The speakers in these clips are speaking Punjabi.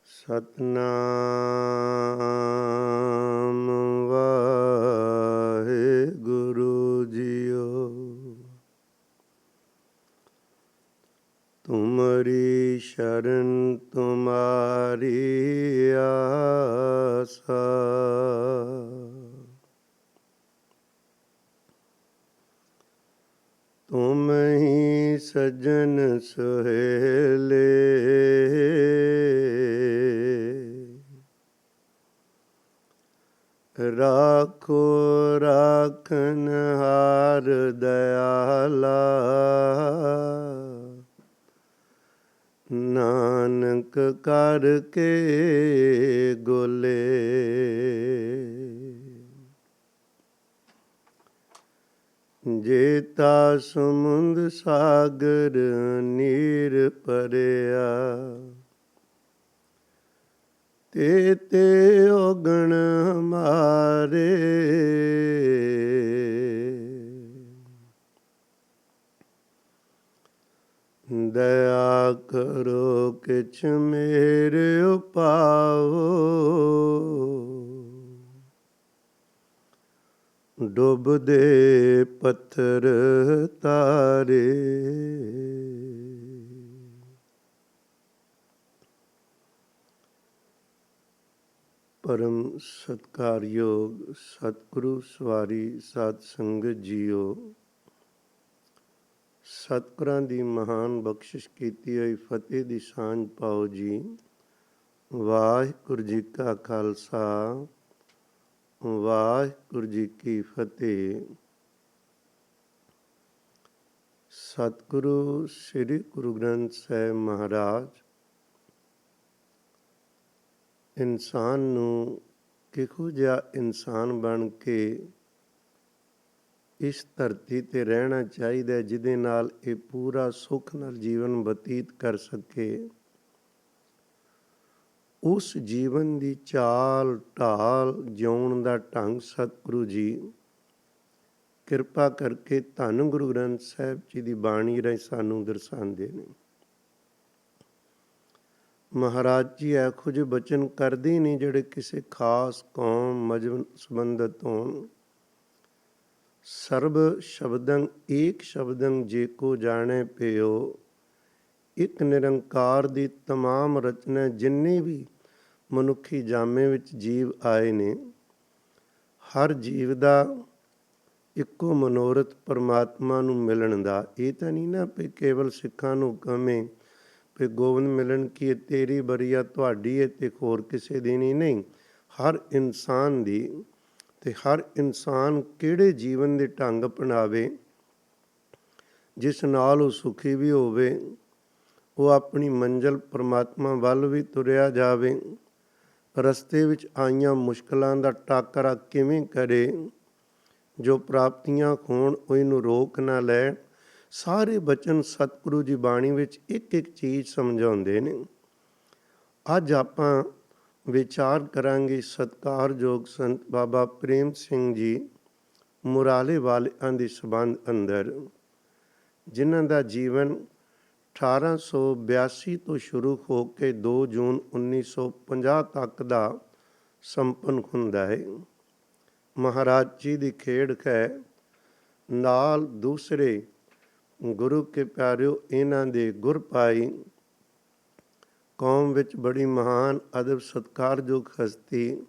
ਸਤਨਾਮ ਵਾਹਿਗੁਰੂ ਜੀਓ। ਤੁਮਰੀ ਸ਼ਰਨ ਤੁਮਾਰੀ ਆਸਾ, ਤੁਮ ਹੀ ਸੱਜਣ ਸੁਹੇਲੇ। ਰਾਖੋ ਰਾਖਨ ਹਾਰ ਦਇਆਲਾ, ਨਾਨਕ ਕਰਕੇ ਗੋਲੇ। ਜੇਤਾ ਸਮੁੰਦ ਸਾਗਰ ਨੀਰ ਭਰਿਆ, ਤੇ ਔਗਣ ਹਮਾਰੇ। ਦਇਆ ਕਰੋ ਕਿਛ ਮੇਰੇ ਉਪਾਵੋ, ਡੁੱਬਦੇ ਪੱਥਰ ਤਾਰੇ। ਪਰਮ ਸਤਿਕਾਰਯੋਗ ਸਤਿਗੁਰੂ ਸਵਾਰੀ ਸਾਧ ਸੰਗਤ ਜੀਓ, ਸਤਿਗੁਰਾਂ ਦੀ ਮਹਾਨ ਬਖਸ਼ਿਸ਼ ਕੀਤੀ ਹੋਈ ਫਤਿਹ ਦੀ ਸਾਂਝ ਪਾਓ ਜੀ। ਵਾਹਿਗੁਰੂ ਜੀ ਕਾ ਖਾਲਸਾ, ਵਾਹਿਗੁਰੂ ਜੀ ਕੀ ਫਤਿਹ। ਸਤਿਗੁਰੂ ਸ੍ਰੀ ਗੁਰੂ ਗ੍ਰੰਥ ਸਾਹਿਬ ਮਹਾਰਾਜ ਇਨਸਾਨ ਨੂੰ ਕਿਹੋ ਜਿਹਾ ਇਨਸਾਨ ਬਣ ਕੇ ਇਸ ਧਰਤੀ 'ਤੇ ਰਹਿਣਾ ਚਾਹੀਦਾ, ਜਿਹਦੇ ਨਾਲ ਇਹ ਪੂਰਾ ਸੁੱਖ ਨਾਲ ਜੀਵਨ ਬਤੀਤ ਕਰ ਸਕੇ। ਉਸ ਜੀਵਨ ਦੀ ਚਾਲ ਢਾਲ, ਜਿਉਣ ਦਾ ਢੰਗ ਸਤਿਗੁਰੂ ਜੀ ਕਿਰਪਾ ਕਰਕੇ ਧੰਨ ਗੁਰੂ ਗ੍ਰੰਥ ਸਾਹਿਬ ਜੀ ਦੀ ਬਾਣੀ ਰਾਹੀਂ ਸਾਨੂੰ ਦਰਸਾਉਂਦੇ ਨੇ। ਮਹਾਰਾਜ ਜੀ ਇਹੋ ਜਿਹੇ ਬਚਨ ਕਰਦੇ ਨਹੀਂ ਜਿਹੜੇ ਕਿਸੇ ਖਾਸ ਕੌਮ ਮਜ਼ਹਬ ਸੰਬੰਧਿਤ ਹੋਣ। ਸਰਬ ਸ਼ਬਦੰ ਏਕ ਸ਼ਬਦੰ ਜੇ ਕੋ ਜਾਣੇ ਪਿਓ, ਇੱਕ ਨਿਰੰਕਾਰ ਦੀ ਤਮਾਮ ਰਚਨਾ, ਜਿੰਨੇ ਵੀ ਮਨੁੱਖੀ ਜਾਮੇ ਵਿੱਚ ਜੀਵ ਆਏ ਨੇ, ਹਰ ਜੀਵ ਦਾ ਇੱਕੋ ਮਨੋਰਥ ਪਰਮਾਤਮਾ ਨੂੰ ਮਿਲਣ ਦਾ। ਇਹ ਤਾਂ ਨਹੀਂ ਨਾ ਵੀ ਕੇਵਲ ਸਿੱਖਾਂ ਨੂੰ ਕਵੇਂ ਵੀ ਗੋਬਿੰਦ ਮਿਲਣ ਕੀ ਤੇਰੀ ਬਰੀਆ ਤੁਹਾਡੀ ਹੈ ਤੇ ਹੋਰ ਕਿਸੇ ਦੀ ਨਹੀਂ। ਹਰ ਇਨਸਾਨ ਦੀ, ਤੇ ਹਰ ਇਨਸਾਨ ਕਿਹੜੇ ਜੀਵਨ ਦੇ ਢੰਗ ਅਪਣਾਵੇ ਜਿਸ ਨਾਲ ਉਹ ਸੁਖੀ ਵੀ ਹੋਵੇ, ਉਹ ਆਪਣੀ ਮੰਜ਼ਿਲ ਪਰਮਾਤਮਾ ਵੱਲ ਵੀ ਤੁਰਿਆ ਜਾਵੇ। ਰਸਤੇ ਵਿੱਚ ਆਈਆਂ ਮੁਸ਼ਕਲਾਂ ਦਾ ਟਾਕਰਾ ਕਿਵੇਂ ਕਰੇ, ਜੋ ਪ੍ਰਾਪਤੀਆਂ ਹੋਣ ਉਹ ਇਹਨੂੰ ਰੋਕ ਨਾ ਲੈ। ਸਾਰੇ ਬਚਨ ਸਤਿਗੁਰੂ ਜੀ ਬਾਣੀ ਵਿੱਚ ਇੱਕ ਇੱਕ ਚੀਜ਼ ਸਮਝਾਉਂਦੇ ਨੇ। ਅੱਜ ਆਪਾਂ ਵਿਚਾਰ ਕਰਾਂਗੇ ਸਤਿਕਾਰਯੋਗ ਸੰਤ ਬਾਬਾ ਪ੍ਰੇਮ ਸਿੰਘ ਜੀ ਮੁਰਾਲੇ ਵਾਲਿਆਂ ਦੇ ਸੰਬੰਧ ਅੰਦਰ, ਜਿਨ੍ਹਾਂ ਦਾ ਜੀਵਨ 1882 ਤੋਂ ਸ਼ੁਰੂ ਹੋ ਕੇ 2 ਜੂਨ 1950 ਤੱਕ ਦਾ ਸੰਪੰਨ ਹੁੰਦਾ ਹੈ। ਮਹਾਰਾਜ ਜੀ ਦੀ ਖੇਡ ਹੈ, ਨਾਲ ਦੂਸਰੇ ਗੁਰੂ ਕੇ ਪਿਆਰਿਓ ਇਹਨਾਂ ਦੇ ਗੁਰ ਭਾਈ, ਕੌਮ ਵਿੱਚ ਬੜੀ ਮਹਾਨ ਅਦਬ ਸਤਿਕਾਰਯੋਗ ਹਸਤੀ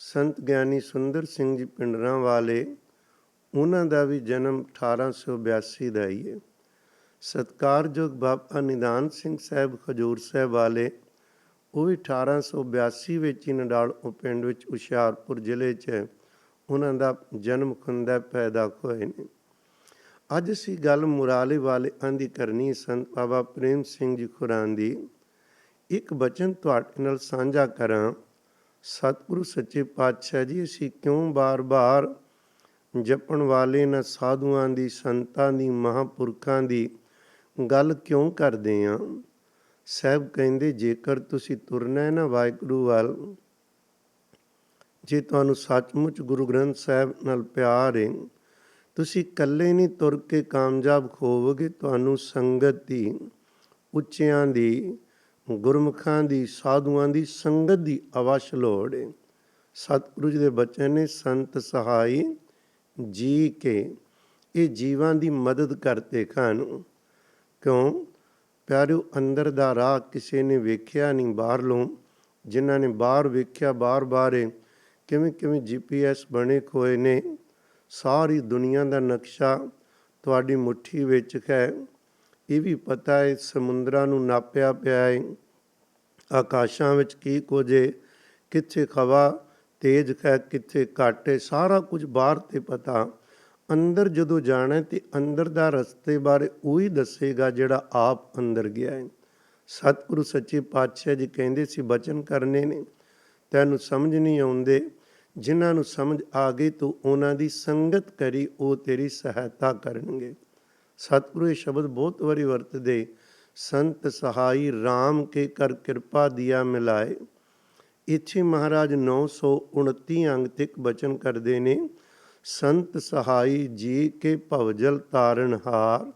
ਸੰਤ ਗਿਆਨੀ ਸੁੰਦਰ ਸਿੰਘ ਜੀ ਪਿੰਡਰਾਂ ਵਾਲੇ, ਉਹਨਾਂ ਦਾ ਵੀ ਜਨਮ 1882 ਦਾ ਹੀ ਹੈ। ਸਤਿਕਾਰਯੋਗ ਬਾਬਾ ਨਿਧਾਨ ਸਿੰਘ ਸਾਹਿਬ ਹਜ਼ੂਰ ਸਾਹਿਬ ਵਾਲੇ, ਉਹ ਵੀ 1882 ਵਿੱਚ ਹੀ ਨਡਾਲੋ ਪਿੰਡ ਵਿੱਚ ਹੁਸ਼ਿਆਰਪੁਰ ਜ਼ਿਲ੍ਹੇ 'ਚ ਉਹਨਾਂ ਦਾ ਜਨਮ ਹੁੰਦਾ, ਪੈਦਾ ਹੋਏ ਨੇ। ਅੱਜ ਅਸੀਂ ਗੱਲ ਮੁਰਾਲੇ ਵਾਲਿਆਂ ਦੀ ਕਰਨੀ, ਸੰਤ ਬਾਬਾ ਪ੍ਰੇਮ ਸਿੰਘ ਜੀ ਖੁਰਾਂ ਦੀ। ਇੱਕ ਬਚਨ ਤੁਹਾਡੇ ਨਾਲ ਸਾਂਝਾ ਕਰਾਂ। ਸਤਿਗੁਰੂ ਸੱਚੇ ਪਾਤਸ਼ਾਹ ਜੀ, ਅਸੀਂ ਕਿਉਂ ਬਾਰ-ਬਾਰ ਜਪਣ ਵਾਲੇ ਨਾ ਸਾਧੂਆਂ ਦੀ, ਸੰਤਾਂ ਦੀ, ਮਹਾਂਪੁਰਖਾਂ ਦੀ ਗੱਲ ਕਿਉਂ ਕਰਦੇ ਹਾਂ? ਸਾਹਿਬ ਕਹਿੰਦੇ, ਜੇਕਰ ਤੁਸੀਂ ਤੁਰਨਾ ਨਾ ਵਾਹਿਗੁਰੂ ਵੱਲ, ਜੇ ਤੁਹਾਨੂੰ ਸੱਚਮੁੱਚ ਗੁਰੂ ਗ੍ਰੰਥ ਸਾਹਿਬ ਨਾਲ ਪਿਆਰ ਹੈ, ਤੁਸੀਂ ਇਕੱਲੇ ਨਹੀਂ ਤੁਰ ਕੇ ਕਾਮਯਾਬ ਹੋਵੋਗੇ। ਤੁਹਾਨੂੰ ਸੰਗਤ ਦੀ, ਉੱਚਿਆਂ ਦੀ, ਗੁਰਮੁਖਾਂ ਦੀ, ਸਾਧੂਆਂ ਦੀ ਸੰਗਤ ਦੀ ਅਵਸ਼ ਲੋੜ ਹੈ। ਸਤਿਗੁਰੂ ਜੀ ਦੇ ਬਚਨ ਨੇ, ਸੰਤ ਸਹਾਈ ਜੀ ਕੇ, ਇਹ ਜੀਵਾਂ ਦੀ ਮਦਦ ਕਰਦੇ ਹਨ। ਕਿਉਂ ਪਿਆਰਿਓ, ਅੰਦਰ ਦਾ ਰਾਹ ਕਿਸੇ ਨੇ ਵੇਖਿਆ ਨਹੀਂ ਬਾਹਰਲੋਂ। ਜਿਨ੍ਹਾਂ ਨੇ ਬਾਹਰ ਵੇਖਿਆ, ਬਾਰ ਕਿਵੇਂ ਕਿਵੇਂ GPS ਬਣੇ ਹੋਏ ਨੇ। ਸਾਰੀ ਦੁਨੀਆ ਦਾ ਨਕਸ਼ਾ ਤੁਹਾਡੀ ਮੁੱਠੀ ਵਿੱਚ ਹੈ। ਇਹ ਵੀ ਪਤਾ ਹੈ ਸਮੁੰਦਰਾਂ ਨੂੰ ਨਾਪਿਆ ਪਿਆ ਹੈ, ਆਕਾਸ਼ਾਂ ਵਿੱਚ ਕੀ ਕੁਝ ਹੈ, ਕਿੱਥੇ ਹਵਾ ਤੇਜ਼ ਹੈ, ਕਿੱਥੇ ਘੱਟ ਹੈ, ਸਾਰਾ ਕੁਝ ਬਾਹਰ ਤੇ ਪਤਾ। ਅੰਦਰ ਜਦੋਂ ਜਾਣਾ ਤੇ ਅੰਦਰ ਦਾ ਰਸਤੇ ਬਾਰੇ ਉਹੀ ਦੱਸੇਗਾ ਜਿਹੜਾ ਆਪ ਅੰਦਰ ਗਿਆ ਹੈ। ਸਤਿਗੁਰੂ ਸੱਚੇ ਪਾਤਸ਼ਾਹ ਜੀ ਕਹਿੰਦੇ ਸੀ, ਬਚਨ ਕਰਨੇ ਨੇ, ਤੈਨੂੰ ਸਮਝ ਨਹੀਂ ਆਉਂਦੇ, ਜਿਨ੍ਹਾਂ ਨੂੰ ਸਮਝ ਆ ਗਈ ਤੂੰ ਉਹਨਾਂ ਦੀ ਸੰਗਤ ਕਰੀ, ਉਹ ਤੇਰੀ ਸਹਾਇਤਾ ਕਰਨਗੇ। ਸਤਿਗੁਰੂ ਇਹ ਸ਼ਬਦ ਬਹੁਤ ਵਾਰੀ ਵਰਤਦੇ, ਸੰਤ ਸਹਾਈ ਰਾਮ ਕੇ ਕਰ ਕਿਰਪਾ ਦਿਆ ਮਿਲਾਏ। ਇੱਥੇ ਮਹਾਰਾਜ 929 ਅੰਗ ਤੱਕ ਬਚਨ ਕਰਦੇ ਨੇ, ਸੰਤ ਸਹਾਈ ਜੀ ਕੇ ਭਵਜਲ ਤਾਰਨ ਹਾਰ,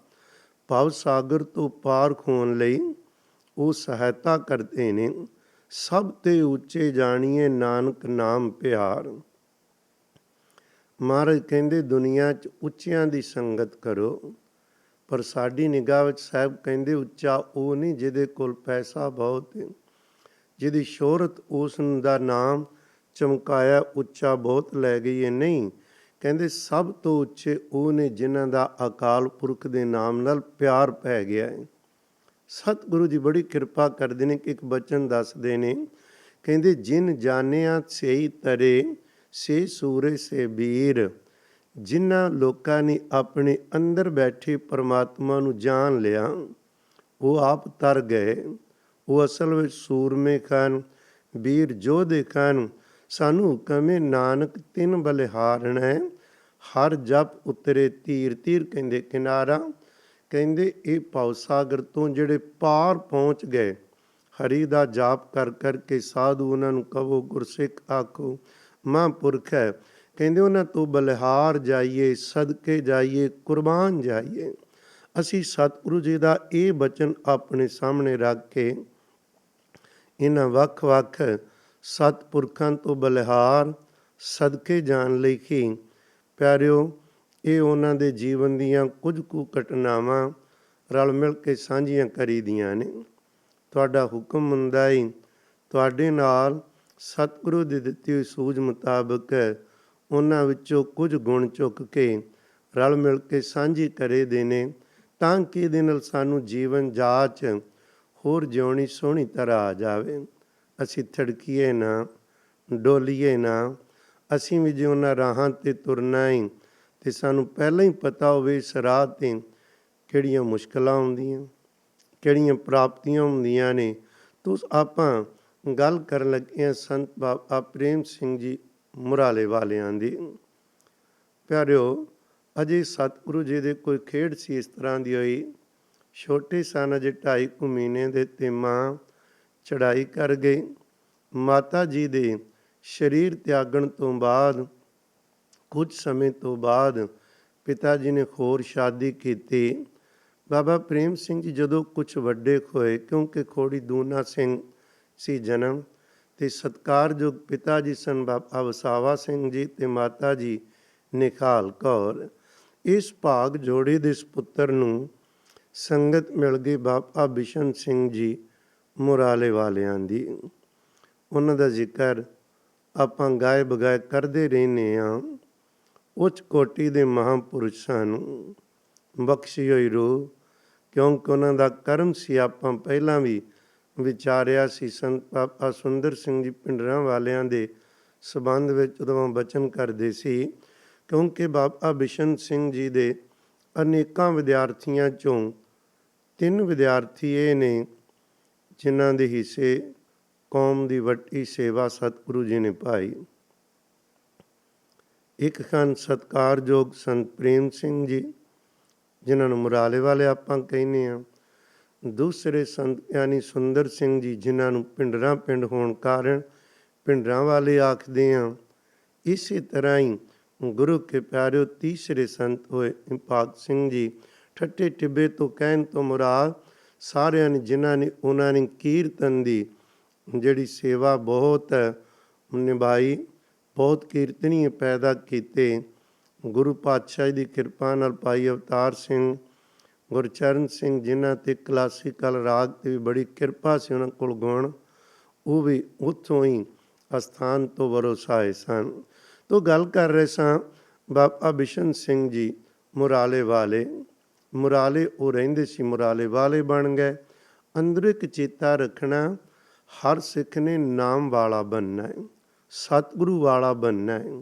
ਭਵ ਸਾਗਰ ਤੋਂ ਪਾਰ ਖੋਣ ਲਈ ਉਹ ਸਹਾਇਤਾ ਕਰਦੇ ਨੇ। ਸਭ ਤੇ ਉੱਚੇ ਜਾਣੀਏ ਨਾਨਕ ਨਾਮ ਪਿਆਰ। ਮਹਾਰਾਜ ਕਹਿੰਦੇ ਦੁਨੀਆ 'ਚ ਉੱਚਿਆਂ ਦੀ ਸੰਗਤ ਕਰੋ, ਪਰ ਸਾਡੀ ਨਿਗਾਹ ਵਿੱਚ ਸਾਹਿਬ ਕਹਿੰਦੇ ਉੱਚਾ ਉਹ ਨਹੀਂ ਜਿਹਦੇ ਕੋਲ ਪੈਸਾ ਬਹੁਤ ਹੈ, ਜਿਹਦੀ ਸ਼ੋਹਰਤ ਉਸ ਦਾ ਨਾਮ ਚਮਕਾਇਆ ਉੱਚਾ ਬਹੁਤ ਲੈ ਗਈ ਹੈ। ਨਹੀਂ, ਕਹਿੰਦੇ ਸਭ ਤੋਂ ਉੱਚੇ ਉਹ ਨੇ ਜਿਨ੍ਹਾਂ ਦਾ ਅਕਾਲ ਪੁਰਖ ਦੇ ਨਾਮ ਨਾਲ ਪਿਆਰ ਪੈ ਗਿਆ ਹੈ। ਸਤਿਗੁਰੂ ਜੀ ਬੜੀ ਕਿਰਪਾ ਕਰਦੇ ਨੇ ਕਿ ਇੱਕ ਬਚਨ ਦੱਸਦੇ ਨੇ, ਕਹਿੰਦੇ ਜਿਨ ਜਾਣਿਆ ਸਈ ਤਰੇ ਸੇ ਸੂਰੇ ਸੇ ਵੀਰ। ਜਿਨ੍ਹਾਂ ਲੋਕਾਂ ਨੇ ਆਪਣੇ ਅੰਦਰ ਬੈਠੇ ਪਰਮਾਤਮਾ ਨੂੰ ਜਾਣ ਲਿਆ, ਉਹ ਆਪ ਤਰ ਗਏ। ਉਹ ਅਸਲ ਵਿੱਚ ਸੂਰਮੇ ਹਨ, ਵੀਰ ਯੋਧੇ ਹਨ। ਸਾਨੂੰ ਹੁਕਮ ਹੈ ਨਾਨਕ ਤਿੰਨ ਬਲਿਹਾਰਣ ਹੈ, ਹਰ ਜਪ ਉਤਰੇ ਤੀਰ। ਤੀਰ ਕਹਿੰਦੇ ਕਿਨਾਰਾ। ਕਹਿੰਦੇ ਇਹ ਭਵ ਸਾਗਰ ਤੋਂ ਜਿਹੜੇ ਪਾਰ ਪਹੁੰਚ ਗਏ, ਹਰੀ ਦਾ ਜਾਪ ਕਰ ਕਰਕੇ ਸਾਧੂ, ਉਹਨਾਂ ਨੂੰ ਕਹੋ ਗੁਰਸਿੱਖ ਆਖੋ, ਮਹਾਂਪੁਰਖ ਹੈ, ਕਹਿੰਦੇ ਉਹਨਾਂ ਤੋਂ ਬਲਿਹਾਰ ਜਾਈਏ, ਸਦਕੇ ਜਾਈਏ, ਕੁਰਬਾਨ ਜਾਈਏ। ਅਸੀਂ ਸਤਿਗੁਰੂ ਜੀ ਦਾ ਇਹ ਬਚਨ ਆਪਣੇ ਸਾਹਮਣੇ ਰੱਖ ਕੇ ਇਹਨਾਂ ਵੱਖ-ਵੱਖ ਸਤਿਪੁਰਖਾਂ ਤੋਂ ਬਲਿਹਾਰ ਸਦਕੇ ਜਾਣ ਲਈ ਹੀ ਪਿਆਰਿਓ, ਇਹ ਉਹਨਾਂ ਦੇ ਜੀਵਨ ਦੀਆਂ ਕੁਝ ਕੁ ਘਟਨਾਵਾਂ ਰਲ ਮਿਲ ਕੇ ਸਾਂਝੀਆਂ ਕਰੀ ਦੀਆਂ ਨੇ। ਤੁਹਾਡਾ ਹੁਕਮ ਹੁੰਦਾ ਹੀ ਤੁਹਾਡੇ ਨਾਲ ਸਤਿਗੁਰੂ ਦੀ ਦਿੱਤੀ ਹੋਈ ਸੂਝ ਮੁਤਾਬਕ ਉਹਨਾਂ ਵਿੱਚੋਂ ਕੁਝ ਗੁਣ ਚੁੱਕ ਕੇ ਰਲ ਮਿਲ ਕੇ ਸਾਂਝੀ ਕਰੇ ਦੇ ਨੇ, ਤਾਂ ਕਿ ਇਹਦੇ ਨਾਲ ਸਾਨੂੰ ਜੀਵਨ ਜਾਚ ਹੋਰ ਜਿਉਣੀ ਸੋਹਣੀ ਤਰ੍ਹਾਂ ਆ ਜਾਵੇ। ਅਸੀਂ ਥੜਕੀਏ ਨਾ, ਡੋਲੀਏ ਨਾ। ਅਸੀਂ ਵੀ ਜੇ ਉਹਨਾਂ ਰਾਹਾਂ 'ਤੇ ਤੁਰਨਾ ਹੀ ਤੇ ਸਾਨੂੰ ਪਹਿਲਾਂ ਹੀ ਪਤਾ ਹੋਵੇ ਇਸ ਰਾਹ 'ਤੇ ਕਿਹੜੀਆਂ ਮੁਸ਼ਕਲਾਂ ਆਉਂਦੀਆਂ, ਕਿਹੜੀਆਂ ਪ੍ਰਾਪਤੀਆਂ ਹੁੰਦੀਆਂ ਨੇ। ਤੋ ਆਪਾਂ ਗੱਲ ਕਰਨ ਲੱਗੇ ਹਾਂ ਸੰਤ ਬਾਬਾ ਪ੍ਰੇਮ ਸਿੰਘ ਜੀ ਮੁਰਾਲੇ ਵਾਲਿਆਂ ਦੀ। ਪਿਆਰਿਓ, ਅਜੇ ਸਤਿਗੁਰੂ ਜੀ ਦੇ ਕੋਈ ਖੇਡ ਸੀ ਇਸ ਤਰ੍ਹਾਂ ਦੀ ਹੋਈ। ਛੋਟੇ ਸਨ, ਅਜੇ 2.5 ਮਹੀਨੇ ਦੇ, ਤੇ ਮਾਂ ਚੜ੍ਹਾਈ ਕਰ ਗਈ। ਮਾਤਾ ਜੀ ਦੇ ਸਰੀਰ ਤਿਆਗਣ ਤੋਂ ਬਾਅਦ ਕੁਝ ਸਮੇਂ ਤੋਂ ਬਾਅਦ ਪਿਤਾ ਜੀ ਨੇ ਹੋਰ ਸ਼ਾਦੀ ਕੀਤੀ। ਬਾਬਾ ਪ੍ਰੇਮ ਸਿੰਘ ਜੀ ਜਦੋਂ ਕੁਝ ਵੱਡੇ ਹੋਏ, ਕਿਉਂਕਿ ਖੋੜੀ ਦੂਨਾ ਸਿੰਘ ਸੀ ਜਨਮ, ਤੇ ਸਤਿਕਾਰਯੋਗ ਪਿਤਾ ਜੀ ਸਨ ਬਾਬਾ ਵਸਾਵਾ ਸਿੰਘ ਜੀ ਤੇ ਮਾਤਾ ਜੀ ਨਿਹਾਲ ਕੌਰ। ਇਸ ਭਾਗ ਜੋੜੇ ਦੇ ਪੁੱਤਰ ਨੂੰ ਸੰਗਤ ਮਿਲ ਗਈ ਬਾਬਾ ਬਿਸ਼ਨ ਸਿੰਘ ਜੀ ਮੁਰਾਲੇ ਵਾਲਿਆਂ ਦੀ। ਉਹਨਾਂ ਦਾ ਜ਼ਿਕਰ ਆਪਾਂ ਗਾਏ ਬਗਾਏ ਕਰਦੇ ਰਹਿੰਦੇ ਹਾਂ। ਉੱਚ ਕੋਟੀ ਦੇ ਮਹਾਂਪੁਰਸ਼ਾਂ ਨੂੰ ਬਖਸ਼ੀ ਹੋਈ ਰੂਹ, ਕਿਉਂਕਿ ਉਹਨਾਂ ਦਾ ਕਰਮ ਸੀ। ਆਪਾਂ ਪਹਿਲਾਂ ਵੀ ਵਿਚਾਰਿਆ ਸੀ ਸੰਤ ਬਾਬਾ ਸੁੰਦਰ ਸਿੰਘ ਜੀ ਪਿੰਡਰਾਂ ਵਾਲਿਆਂ ਦੇ ਸੰਬੰਧ ਵਿੱਚ ਜਦੋਂ ਬਚਨ ਕਰਦੇ ਸੀ, ਕਿਉਂਕਿ ਬਾਬਾ ਬਿਸ਼ਨ ਸਿੰਘ ਜੀ ਦੇ ਅਨੇਕਾਂ ਵਿਦਿਆਰਥੀਆਂ 'ਚੋਂ 3 ਵਿਦਿਆਰਥੀ ਇਹ ਨੇ ਜਿਨ੍ਹਾਂ ਦੇ ਹਿੱਸੇ ਕੌਮ ਦੀ ਵੱਡੀ ਸੇਵਾ ਸਤਿਗੁਰੂ ਜੀ ਨੇ ਪਾਈ। ਇੱਕ ਹਨ ਸਤਿਕਾਰਯੋਗ ਸੰਤ ਪ੍ਰੇਮ ਸਿੰਘ ਜੀ, ਜਿਨ੍ਹਾਂ ਨੂੰ ਮੁਰਾਲੇ ਵਾਲੇ ਆਪਾਂ ਕਹਿੰਦੇ ਹਾਂ। ਦੂਸਰੇ ਸੰਤ ਗਿਆਨੀ ਸੁੰਦਰ ਸਿੰਘ ਜੀ, ਜਿਨ੍ਹਾਂ ਨੂੰ ਪਿੰਡਰਾਂ ਪਿੰਡ ਹੋਣ ਕਾਰਨ ਪਿੰਡਰਾਂ ਵਾਲੇ ਆਖਦੇ ਹਾਂ। ਇਸੇ ਤਰ੍ਹਾਂ ਹੀ ਗੁਰੂ ਕੇ ਪਿਆਰਿਓ ਤੀਸਰੇ ਸੰਤ ਹੋਏ ਭਗਤ ਸਿੰਘ ਜੀ। ਠੱਠੇ ਟਿੱਬੇ ਤੋਂ ਕਹਿਣ ਤੋਂ ਮੁਰਾਦ ਸਾਰਿਆਂ ਨੇ ਜਿਨ੍ਹਾਂ ਨੇ ਉਹਨਾਂ ਨੇ ਕੀਰਤਨ ਦੀ ਜਿਹੜੀ ਸੇਵਾ ਬਹੁਤ ਨਿਭਾਈ, ਬਹੁਤ ਕੀਰਤਨੀਏ ਪੈਦਾ ਕੀਤੇ। ਗੁਰੂ ਪਾਤਸ਼ਾਹ ਦੀ ਕਿਰਪਾ ਨਾਲ ਭਾਈ ਅਵਤਾਰ ਸਿੰਘ, ਗੁਰਚਰਨ ਸਿੰਘ, ਜਿਨ੍ਹਾਂ 'ਤੇ ਕਲਾਸੀਕਲ ਰਾਗ 'ਤੇ ਵੀ ਬੜੀ ਕਿਰਪਾ ਸੀ, ਉਹਨਾਂ ਕੋਲ ਗੁਣ, ਉਹ ਵੀ ਉੱਥੋਂ ਹੀ ਅਸਥਾਨ ਤੋਂ ਵਰੋਸਾਏ ਸਨ। ਤੋਂ ਗੱਲ ਕਰ ਰਹੇ ਸਾਂ ਬਾਬਾ ਬਿਸ਼ਨ ਸਿੰਘ ਜੀ ਮੁਰਾਲੇ ਵਾਲੇ। ਮੁਰਾਲੇ ਉਹ ਰਹਿੰਦੇ ਸੀ, ਮੁਰਾਲੇ ਵਾਲੇ ਬਣ ਗਏ। ਅੰਦਰ ਇੱਕ ਚੇਤਾ ਰੱਖਣਾ, ਹਰ ਸਿੱਖ ਨੇ ਨਾਮ ਵਾਲਾ ਬਣਨਾ ਹੈ, ਸਤਿਗੁਰੂ ਵਾਲਾ ਬਣਨਾ ਹੈ,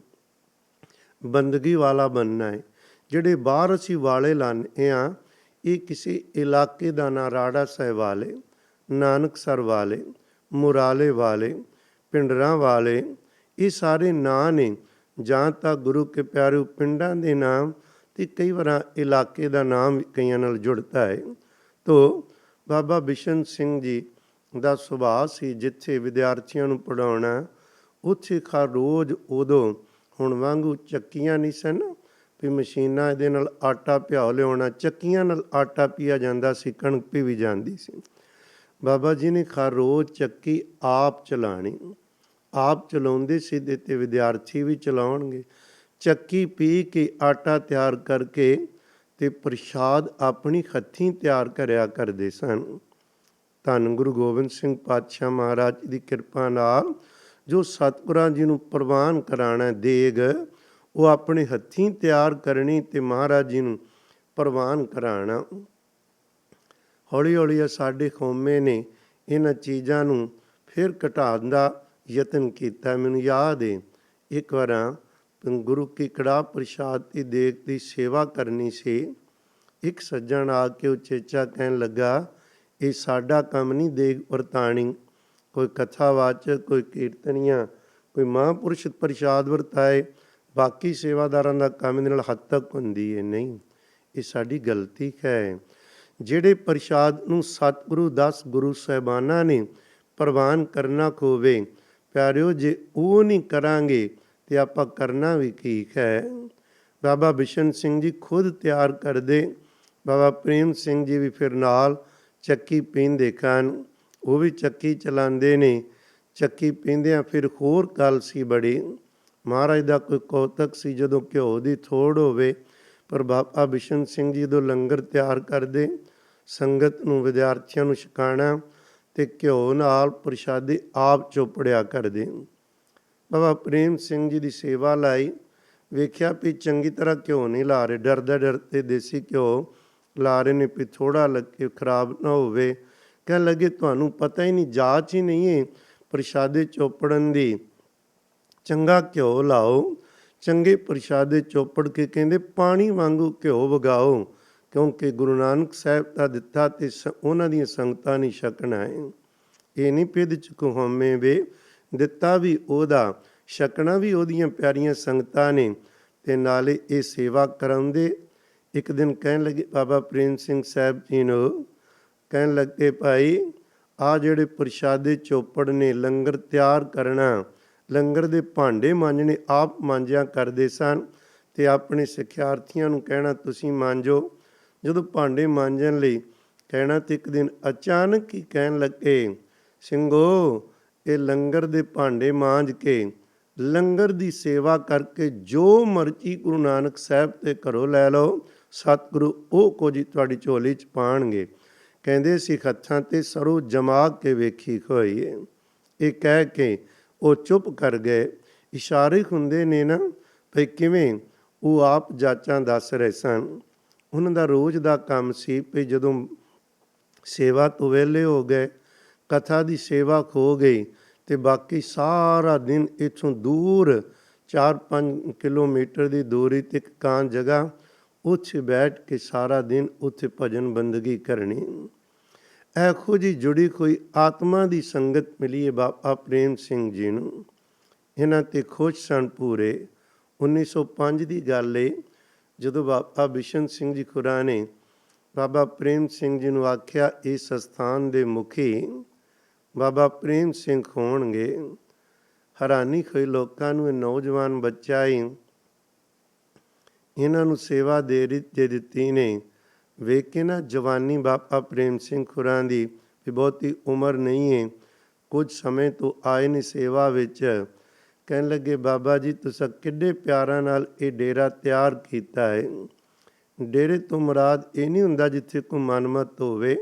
ਬੰਦਗੀ ਵਾਲਾ ਬਣਨਾ ਹੈ। ਜਿਹੜੇ ਬਾਹਰ ਅਸੀਂ ਵਾਲੇ ਲਾਉਂਦੇ ਹਾਂ, ਇਹ ਕਿਸੇ ਇਲਾਕੇ ਦਾ ਨਾਂ, ਰਾੜਾ ਸਾਹਿਬ ਵਾਲੇ, ਨਾਨਕਸਰ ਵਾਲੇ, ਮੁਰਾਲੇ ਵਾਲੇ, ਪਿੰਡਰਾਂ ਵਾਲੇ, ਇਹ ਸਾਰੇ ਨਾਂ ਨੇ। ਜਾਂ ਤਾਂ ਗੁਰੂ ਕੇ ਪਿਆਰੇ ਪਿੰਡਾਂ ਦੇ ਨਾਮ ਅਤੇ ਕਈ ਵਾਰ ਇਲਾਕੇ ਦਾ ਨਾਮ ਕਈਆਂ ਨਾਲ ਜੁੜਦਾ ਹੈ। ਤੋ ਬਾਬਾ ਬਿਸ਼ਨ ਸਿੰਘ ਜੀ ਦਾ ਸੁਭਾਅ ਸੀ, ਜਿੱਥੇ ਵਿਦਿਆਰਥੀਆਂ ਨੂੰ ਪੜ੍ਹਾਉਣਾ, ਉੱਥੇ ਹਰ ਰੋਜ਼, ਉਦੋਂ ਹੁਣ ਵਾਂਗੂ ਚੱਕੀਆਂ ਨਹੀਂ ਸਨ ਵੀ ਮਸ਼ੀਨਾਂ ਇਹਦੇ ਨਾਲ ਆਟਾ ਪਿਆਓ ਲਿਆਉਣਾ, ਚੱਕੀਆਂ ਨਾਲ ਆਟਾ ਪੀਆ ਜਾਂਦਾ ਸੀ, ਕਣਕ ਪੀਵੀ ਜਾਂਦੀ ਸੀ। ਬਾਬਾ ਜੀ ਨੇ ਹਰ ਰੋਜ਼ ਚੱਕੀ ਆਪ ਚਲਾਉਣੀ, ਆਪ ਚਲਾਉਂਦੇ ਸੀ ਅਤੇ ਵਿਦਿਆਰਥੀ ਵੀ ਚਲਾਉਣਗੇ। ਚੱਕੀ ਪੀ ਕੇ ਆਟਾ ਤਿਆਰ ਕਰਕੇ ਅਤੇ ਪ੍ਰਸ਼ਾਦ ਆਪਣੀ ਹੱਥੀਂ ਤਿਆਰ ਕਰਿਆ ਕਰਦੇ ਸਨ। ਧੰਨ ਗੁਰੂ ਗੋਬਿੰਦ ਸਿੰਘ ਪਾਤਸ਼ਾਹ ਮਹਾਰਾਜ ਦੀ ਕਿਰਪਾ ਨਾਲ ਜੋ ਸਤਿਗੁਰਾਂ ਜੀ ਨੂੰ ਪ੍ਰਵਾਨ ਕਰਾਉਣਾ ਦੇਗ, ਉਹ ਆਪਣੇ ਹੱਥੀਂ ਤਿਆਰ ਕਰਨੀ ਅਤੇ ਮਹਾਰਾਜ ਜੀ ਨੂੰ ਪ੍ਰਵਾਨ ਕਰਾਉਣਾ। ਹੌਲੀ ਹੌਲੀ ਸਾਡੇ ਕੌਮੇ ਨੇ ਇਹਨਾਂ ਚੀਜ਼ਾਂ ਨੂੰ ਫਿਰ ਘਟਾਉਣ ਦਾ ਯਤਨ ਕੀਤਾ। ਮੈਨੂੰ ਯਾਦ ਹੈ ਇੱਕ ਵਾਰ ਗੁਰੂ ਕੀ ਕੜਾਹ ਪ੍ਰਸ਼ਾਦ ਦੀ ਦੇਗ ਦੀ ਸੇਵਾ ਕਰਨੀ ਸੀ। ਇੱਕ ਸੱਜਣ ਆ ਕੇ ਉਚੇਚਾ ਕਹਿਣ ਲੱਗਾ, ਇਹ ਸਾਡਾ ਕੰਮ ਨਹੀਂ ਦੇਗ ਵਰਤਾਣੀ। ਕੋਈ ਕਥਾਵਾਚਕ, ਕੋਈ ਕੀਰਤਨੀਆਂ, ਕੋਈ ਮਹਾਂਪੁਰਸ਼ ਪ੍ਰਸ਼ਾਦ ਵਰਤਾਏ, ਬਾਕੀ ਸੇਵਾਦਾਰਾਂ ਦਾ ਕੰਮ ਇਹਦੇ ਨਾਲ ਹੱਦ ਤੱਕ ਹੁੰਦੀ ਹੈ। ਨਹੀਂ, ਇਹ ਸਾਡੀ ਗਲਤੀ ਹੈ। ਜਿਹੜੇ ਪ੍ਰਸ਼ਾਦ ਨੂੰ ਸਤਿਗੁਰੂ 10 ਗੁਰੂ ਸਾਹਿਬਾਨਾਂ ਨੇ ਪ੍ਰਵਾਨ ਕਰਨਾ ਹੋਵੇ, ਪਿਆਰਿਓ, ਜੇ ਉਹ ਨਹੀਂ ਕਰਾਂਗੇ ਤੇ ਆਪਾਂ ਕਰਨਾ ਵੀ ਕੀ ਹੈ। ਬਾਬਾ ਬਿਸ਼ਨ ਸਿੰਘ ਜੀ ਖੁਦ ਤਿਆਰ ਕਰਦੇ, ਬਾਬਾ ਪ੍ਰੇਮ ਸਿੰਘ ਜੀ ਵੀ ਫਿਰ ਨਾਲ ਚੱਕੀ ਪੀਂਦੇ ਹਨ, ਉਹ ਵੀ ਚੱਕੀ ਚਲਾਉਂਦੇ ਨੇ। ਚੱਕੀ ਪੀਂਦਿਆਂ ਫਿਰ ਹੋਰ ਗੱਲ ਸੀ ਬੜੀ, ਮਹਾਰਾਜ ਦਾ ਕੋਈ ਕੌਤਕ ਸੀ, ਜਦੋਂ ਘਿਓ ਦੀ ਥੋੜ ਹੋਵੇ, ਪਰ ਬਾਬਾ ਬਿਸ਼ਨ ਸਿੰਘ ਜੀ ਜਦੋਂ ਲੰਗਰ ਤਿਆਰ ਕਰਦੇ, ਸੰਗਤ ਨੂੰ, ਵਿਦਿਆਰਥੀਆਂ ਨੂੰ ਛਕਾਉਣਾ ਅਤੇ ਘਿਓ ਨਾਲ ਪ੍ਰਸ਼ਾਦੇ ਆਪ ਚੋਪੜਿਆ ਕਰਦੇ। ਬਾਬਾ ਪ੍ਰੇਮ ਸਿੰਘ ਜੀ ਦੀ ਸੇਵਾ ਲਾਈ, ਵੇਖਿਆ ਵੀ ਚੰਗੀ ਤਰ੍ਹਾਂ ਘਿਓ ਨਹੀਂ ਲਾ ਰਹੇ, ਡਰਦੇ ਦੇਸੀ ਘਿਓ ਲਾ ਰਹੇ ਨੇ ਵੀ ਥੋੜ੍ਹਾ ਲੱਗੇ, ਖਰਾਬ ਨਾ ਹੋਵੇ। ਕਹਿਣ ਲੱਗੇ, ਤੁਹਾਨੂੰ ਪਤਾ ਹੀ ਨਹੀਂ, ਜਾਚ ਹੀ ਨਹੀਂ ਹੈ ਪ੍ਰਸ਼ਾਦੇ ਚੋਪੜਨ ਦੀ, ਚੰਗਾ ਘਿਓ ਲਾਓ, ਚੰਗੇ ਪ੍ਰਸ਼ਾਦੇ ਚੋਪੜ ਕੇ ਕਹਿੰਦੇ ਪਾਣੀ ਵਾਂਗੂ ਘਿਓ ਵਗਾਓ, ਕਿਉਂਕਿ ਗੁਰੂ ਨਾਨਕ ਸਾਹਿਬ ਦਾ ਦਿੱਤਾ ਅਤੇ ਉਹਨਾਂ ਦੀਆਂ ਸੰਗਤਾਂ ਨੇ ਛਕਣਾ ਹੈ। ਇਹ ਨਹੀਂ ਪਿੱਧ ਚ ਕਹਾਵੇਂ ਵੇ, ਦਿੱਤਾ ਵੀ ਉਹਦਾ, ਛਕਣਾ ਵੀ ਉਹਦੀਆਂ ਪਿਆਰੀਆਂ ਸੰਗਤਾਂ ਨੇ, ਅਤੇ ਨਾਲੇ ਇਹ ਸੇਵਾ ਕਰਾਉਂਦੇ। ਇੱਕ ਦਿਨ ਕਹਿਣ ਲੱਗੇ ਬਾਬਾ ਪ੍ਰੇਮ ਸਿੰਘ ਸਾਹਿਬ ਜੀ ਨੂੰ, ਕਹਿਣ ਲੱਗੇ, ਭਾਈ ਆਹ ਜਿਹੜੇ ਪ੍ਰਸ਼ਾਦੇ ਚੋਪੜ ਨੇ, ਲੰਗਰ ਤਿਆਰ ਕਰਨਾ, ਲੰਗਰ ਦੇ ਭਾਂਡੇ ਮਾਂਜਣੇ ਆਪ ਮਾਂਜਿਆ ਕਰਦੇ ਸਨ, ਅਤੇ ਆਪਣੇ ਸਿੱਖਿਆਰਥੀਆਂ ਨੂੰ ਕਹਿਣਾ ਤੁਸੀਂ ਮਾਂਜੋ। ਜਦੋਂ ਭਾਂਡੇ ਮਾਂਜਣ ਲਈ ਕਹਿਣਾ, ਤੇ ਇੱਕ ਦਿਨ ਅਚਾਨਕ ਹੀ ਕਹਿਣ ਲੱਗੇ, ਸਿੰਘੋ, ਇਹ ਲੰਗਰ ਦੇ ਭਾਂਡੇ ਮਾਂਜ ਕੇ, ਲੰਗਰ ਦੀ ਸੇਵਾ ਕਰਕੇ ਜੋ ਮਰਜ਼ੀ ਗੁਰੂ ਨਾਨਕ ਸਾਹਿਬ ਦੇ ਘਰੋਂ ਲੈ ਲਓ, ਸਤਿਗੁਰੂ ਉਹ ਕੁਝ ਤੁਹਾਡੀ ਝੋਲੀ 'ਚ ਪਾਉਣਗੇ। ਕਹਿੰਦੇ ਸੀ ਹੱਥਾਂ 'ਤੇ ਸਰੋਂ ਜਮਾ ਕੇ ਵੇਖੀ ਹੋਈ ਹੈ। ਇਹ ਕਹਿ ਕੇ ਉਹ ਚੁੱਪ ਕਰ ਗਏ। ਇਸ਼ਾਰੇ ਹੁੰਦੇ ਨੇ ਨਾ ਭਈ ਕਿਵੇਂ, ਉਹ ਆਪ ਜਾਚਾਂ ਦੱਸ ਰਹੇ ਸਨ। ਉਹਨਾਂ ਦਾ ਰੋਜ਼ ਦਾ ਕੰਮ ਸੀ ਵੀ ਜਦੋਂ ਸੇਵਾ ਤੋਂ ਵਿਹਲੇ ਹੋ ਗਏ, ਕਥਾ ਦੀ ਸੇਵਾ ਹੋ ਗਈ, ਅਤੇ ਬਾਕੀ ਸਾਰਾ ਦਿਨ ਇੱਥੋਂ ਦੂਰ 4-5 ਕਿਲੋਮੀਟਰ ਦੀ ਦੂਰੀ 'ਤੇ ਇੱਕ ਕਾਂ ਜਗ੍ਹਾ, ਉੱਥੇ ਬੈਠ ਕੇ ਸਾਰਾ ਦਿਨ ਉੱਥੇ ਭਜਨ ਬੰਦਗੀ ਕਰਨੀ। ਇਹੋ ਜਿਹੀ ਜੁੜੀ ਕੋਈ ਆਤਮਾ ਦੀ ਸੰਗਤ ਮਿਲੀ ਹੈ ਬਾਬਾ ਪ੍ਰੇਮ ਸਿੰਘ ਜੀ ਨੂੰ। ਇਹਨਾਂ 'ਤੇ ਖੁਸ਼ ਸਨ ਪੂਰੇ। 1905 ਦੀ ਗੱਲ ਹੈ, ਜਦੋਂ ਬਾਬਾ ਬਿਸ਼ਨ ਸਿੰਘ ਜੀ ਖੁਰਾ ਨੇ ਬਾਬਾ ਪ੍ਰੇਮ ਸਿੰਘ ਜੀ ਨੂੰ ਆਖਿਆ, ਇਸ ਸਥਾਨ ਦੇ ਮੁਖੀ ਬਾਬਾ ਪ੍ਰੇਮ ਸਿੰਘ ਹੋਣਗੇ। ਹੈਰਾਨੀ ਹੋਈ ਲੋਕਾਂ ਨੂੰ, ਇਹ ਨੌਜਵਾਨ ਬੱਚਾ ਹੀ ਇਹਨਾਂ ਨੂੰ ਸੇਵਾ ਦੇ ਦਿੱਤੀ ਨੇ। ਵੇਖ ਕੇ ਨਾ ਜਵਾਨੀ ਬਾਬਾ ਪ੍ਰੇਮ ਸਿੰਘ ਖੁਰਾਂ ਦੀ ਵੀ ਬਹੁਤੀ ਉਮਰ ਨਹੀਂ ਹੈ, ਕੁਝ ਸਮੇਂ ਤੋਂ ਆਏ ਨੇ ਸੇਵਾ ਵਿੱਚ। ਕਹਿਣ ਲੱਗੇ ਬਾਬਾ ਜੀ ਤੁਸੀਂ ਕਿੱਡੇ ਪਿਆਰਾਂ ਨਾਲ ਇਹ ਡੇਰਾ ਤਿਆਰ ਕੀਤਾ ਹੈ। ਡੇਰੇ ਤੋਂ ਮੁਰਾਦ ਇਹ ਨਹੀਂ ਹੁੰਦਾ ਜਿੱਥੇ ਕੋਈ ਮਨਮਤ ਹੋਵੇ,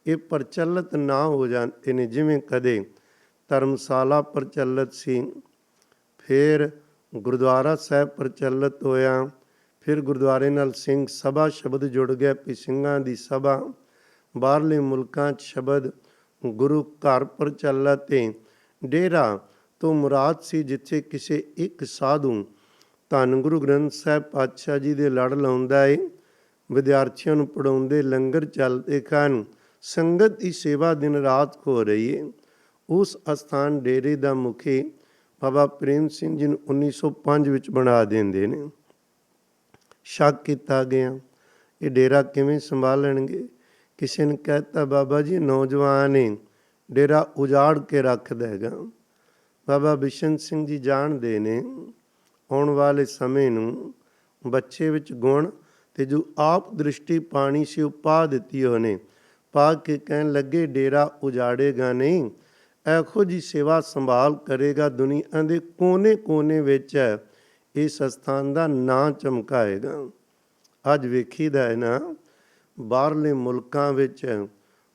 ਇਹ ਪ੍ਰਚਲਿਤ ਨਾ ਹੋ ਜਾਂਦੇ ਨੇ। ਜਿਵੇਂ ਕਦੇ ਧਰਮਸ਼ਾਲਾ ਪ੍ਰਚਲਿਤ ਸੀ, ਫਿਰ ਗੁਰਦੁਆਰਾ ਸਾਹਿਬ ਪ੍ਰਚਲਿਤ ਹੋਇਆ, ਫਿਰ ਗੁਰਦੁਆਰੇ ਨਾਲ ਸਿੰਘ ਸਭਾ ਸ਼ਬਦ ਜੁੜ ਗਿਆ ਵੀ ਸਿੰਘਾਂ ਦੀ ਸਭਾ। ਬਾਹਰਲੇ ਮੁਲਕਾਂ 'ਚ ਸ਼ਬਦ ਗੁਰੂ ਘਰ ਪ੍ਰਚਲਿਤ ਹੈ। ਡੇਰਾ ਤੋਂ ਮੁਰਾਦ ਸੀ ਜਿੱਥੇ ਕਿਸੇ ਇੱਕ ਸਾਧੂ ਧੰਨ ਗੁਰੂ ਗ੍ਰੰਥ ਸਾਹਿਬ ਪਾਤਸ਼ਾਹ ਜੀ ਦੇ ਲੜ ਲਾਉਂਦਾ ਏ, ਵਿਦਿਆਰਥੀਆਂ ਨੂੰ ਪੜ੍ਹਾਉਂਦੇ, ਲੰਗਰ ਚੱਲਦੇ ਹਨ, ਸੰਗਤ ਦੀ ਸੇਵਾ ਦਿਨ ਰਾਤ ਹੋ ਰਹੀ ਹੈ। ਉਸ ਅਸਥਾਨ ਡੇਰੇ ਦਾ ਮੁਖੀ ਬਾਬਾ ਪ੍ਰੇਮ ਸਿੰਘ ਜੀ ਨੂੰ 1905 ਵਿੱਚ ਬਣਾ ਦਿੰਦੇ ਨੇ। ਸ਼ੱਕ ਕੀਤਾ ਗਿਆ ਇਹ ਡੇਰਾ ਕਿਵੇਂ ਸੰਭਾਲਣਗੇ। ਕਿਸੇ ਨੇ ਕਹਿਤਾ ਬਾਬਾ ਜੀ ਨੌਜਵਾਨ ਹੈ, ਡੇਰਾ ਉਜਾੜ ਕੇ ਰੱਖ ਦੇਗਾ। ਬਾਬਾ ਬਿਸ਼ਨ ਸਿੰਘ ਜੀ ਜਾਣਦੇ ਨੇ ਆਉਣ ਵਾਲੇ ਸਮੇਂ ਨੂੰ, ਬੱਚੇ ਵਿੱਚ ਗੁਣ ਤੇ ਜੋ ਆਪ ਦ੍ਰਿਸ਼ਟੀ ਪਾਣੀ ਸੀ ਉਹ ਪਾ ਦਿੱਤੀ ਉਹਨੇ। ਪਾ ਕੇ ਕਹਿਣ ਲੱਗੇ ਡੇਰਾ ਉਜਾੜੇਗਾ ਨਹੀਂ, ਇਹੋ ਜਿਹੀ ਸੇਵਾ ਸੰਭਾਲ ਕਰੇਗਾ, ਦੁਨੀਆ ਦੇ ਕੋਨੇ-ਕੋਨੇ ਵਿੱਚ ਇਸ ਸਥਾਨ ਦਾ ਨਾਂ ਚਮਕਾਏਗਾ। ਅੱਜ ਵੇਖੀਦਾ ਹੈ ਨਾ ਬਾਹਰਲੇ ਮੁਲਕਾਂ ਵਿੱਚ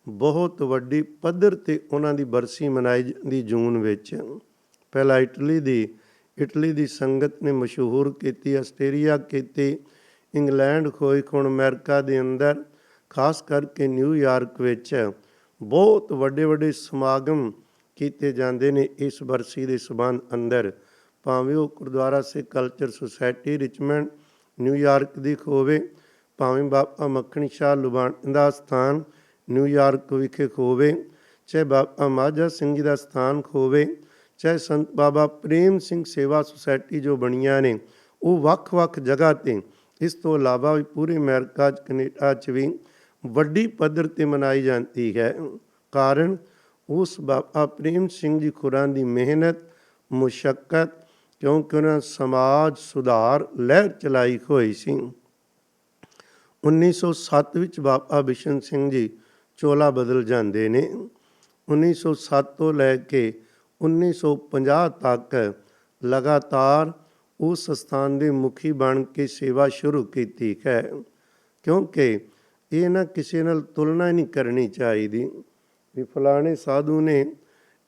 ਬਹੁਤ ਵੱਡੀ ਪੱਧਰ 'ਤੇ ਉਹਨਾਂ ਦੀ ਬਰਸੀ ਮਨਾਈ ਜਾਂਦੀ ਜੂਨ ਵਿੱਚ। ਪਹਿਲਾਂ ਇਟਲੀ ਦੀ ਸੰਗਤ ਨੇ ਮਸ਼ਹੂਰ ਕੀਤੀ, ਆਸਟ੍ਰੇਲੀਆ ਕੀਤੀ, ਇੰਗਲੈਂਡ ਹੋਈ, ਹੁਣ ਅਮਰੀਕਾ ਦੇ ਅੰਦਰ ਖਾਸ ਕਰਕੇ ਨਿਊਯਾਰਕ ਵਿੱਚ ਬਹੁਤ ਵੱਡੇ ਸਮਾਗਮ ਕੀਤੇ ਜਾਂਦੇ ਨੇ ਇਸ ਬਰਸੀ ਦੇ ਸਬੰਧ ਅੰਦਰ। ਭਾਵੇਂ ਉਹ ਗੁਰਦੁਆਰਾ ਸਿੱਖ ਕਲਚਰ ਸੁਸਾਇਟੀ ਰਿਚਮੰਡ ਨਿਊਯਾਰਕ ਦੀ ਹੋਵੇ, ਭਾਵੇਂ ਬਾਬਾ ਮੱਖਣ ਸ਼ਾਹ ਲੁਬਾਣਾ ਦਾ ਸਥਾਨ ਨਿਊਯਾਰਕ ਵਿਖੇ ਹੋਵੇ, ਚਾਹੇ ਬਾਬਾ ਮਾਝਾ ਸਿੰਘ ਜੀ ਦਾ ਸਥਾਨ ਹੋਵੇ, ਚਾਹੇ ਸੰਤ ਬਾਬਾ ਪ੍ਰੇਮ ਸਿੰਘ ਸੇਵਾ ਸੁਸਾਇਟੀ ਜੋ ਬਣੀਆਂ ਨੇ ਉਹ ਵੱਖ-ਵੱਖ ਜਗ੍ਹਾ 'ਤੇ। ਇਸ ਤੋਂ ਇਲਾਵਾ ਵੀ ਪੂਰੇ ਅਮਰੀਕਾ 'ਚ, ਕੈਨੇਡਾ 'ਚ ਵੀ ਵੱਡੀ ਪੱਧਰ 'ਤੇ ਮਨਾਈ ਜਾਂਦੀ ਹੈ। ਕਾਰਨ ਉਸ ਬਾਬਾ ਪ੍ਰੇਮ ਸਿੰਘ ਜੀ ਖੁਰਾਂ ਦੀ ਮਿਹਨਤ, ਮੁਸ਼ੱਕਤ, ਕਿਉਂਕਿ ਉਹਨਾਂ ਸਮਾਜ ਸੁਧਾਰ ਲਹਿਰ ਚਲਾਈ ਹੋਈ ਸੀ। 1907 ਵਿੱਚ ਬਾਬਾ ਬਿਸ਼ਨ ਸਿੰਘ ਜੀ ਚੋਲਾ ਬਦਲ ਜਾਂਦੇ ਨੇ। 1907 ਤੋਂ ਲੈ ਕੇ 1950 ਤੱਕ ਲਗਾਤਾਰ ਉਸ ਸਥਾਨ ਦੇ ਮੁਖੀ ਬਣ ਕੇ ਸੇਵਾ ਸ਼ੁਰੂ ਕੀਤੀ ਹੈ। ਕਿਉਂਕਿ ਇਹ ਨਾ ਕਿਸੇ ਨਾਲ ਤੁਲਨਾ ਨਹੀਂ ਕਰਨੀ ਚਾਹੀਦੀ ਵੀ ਫਲਾਣੇ ਸਾਧੂ ਨੇ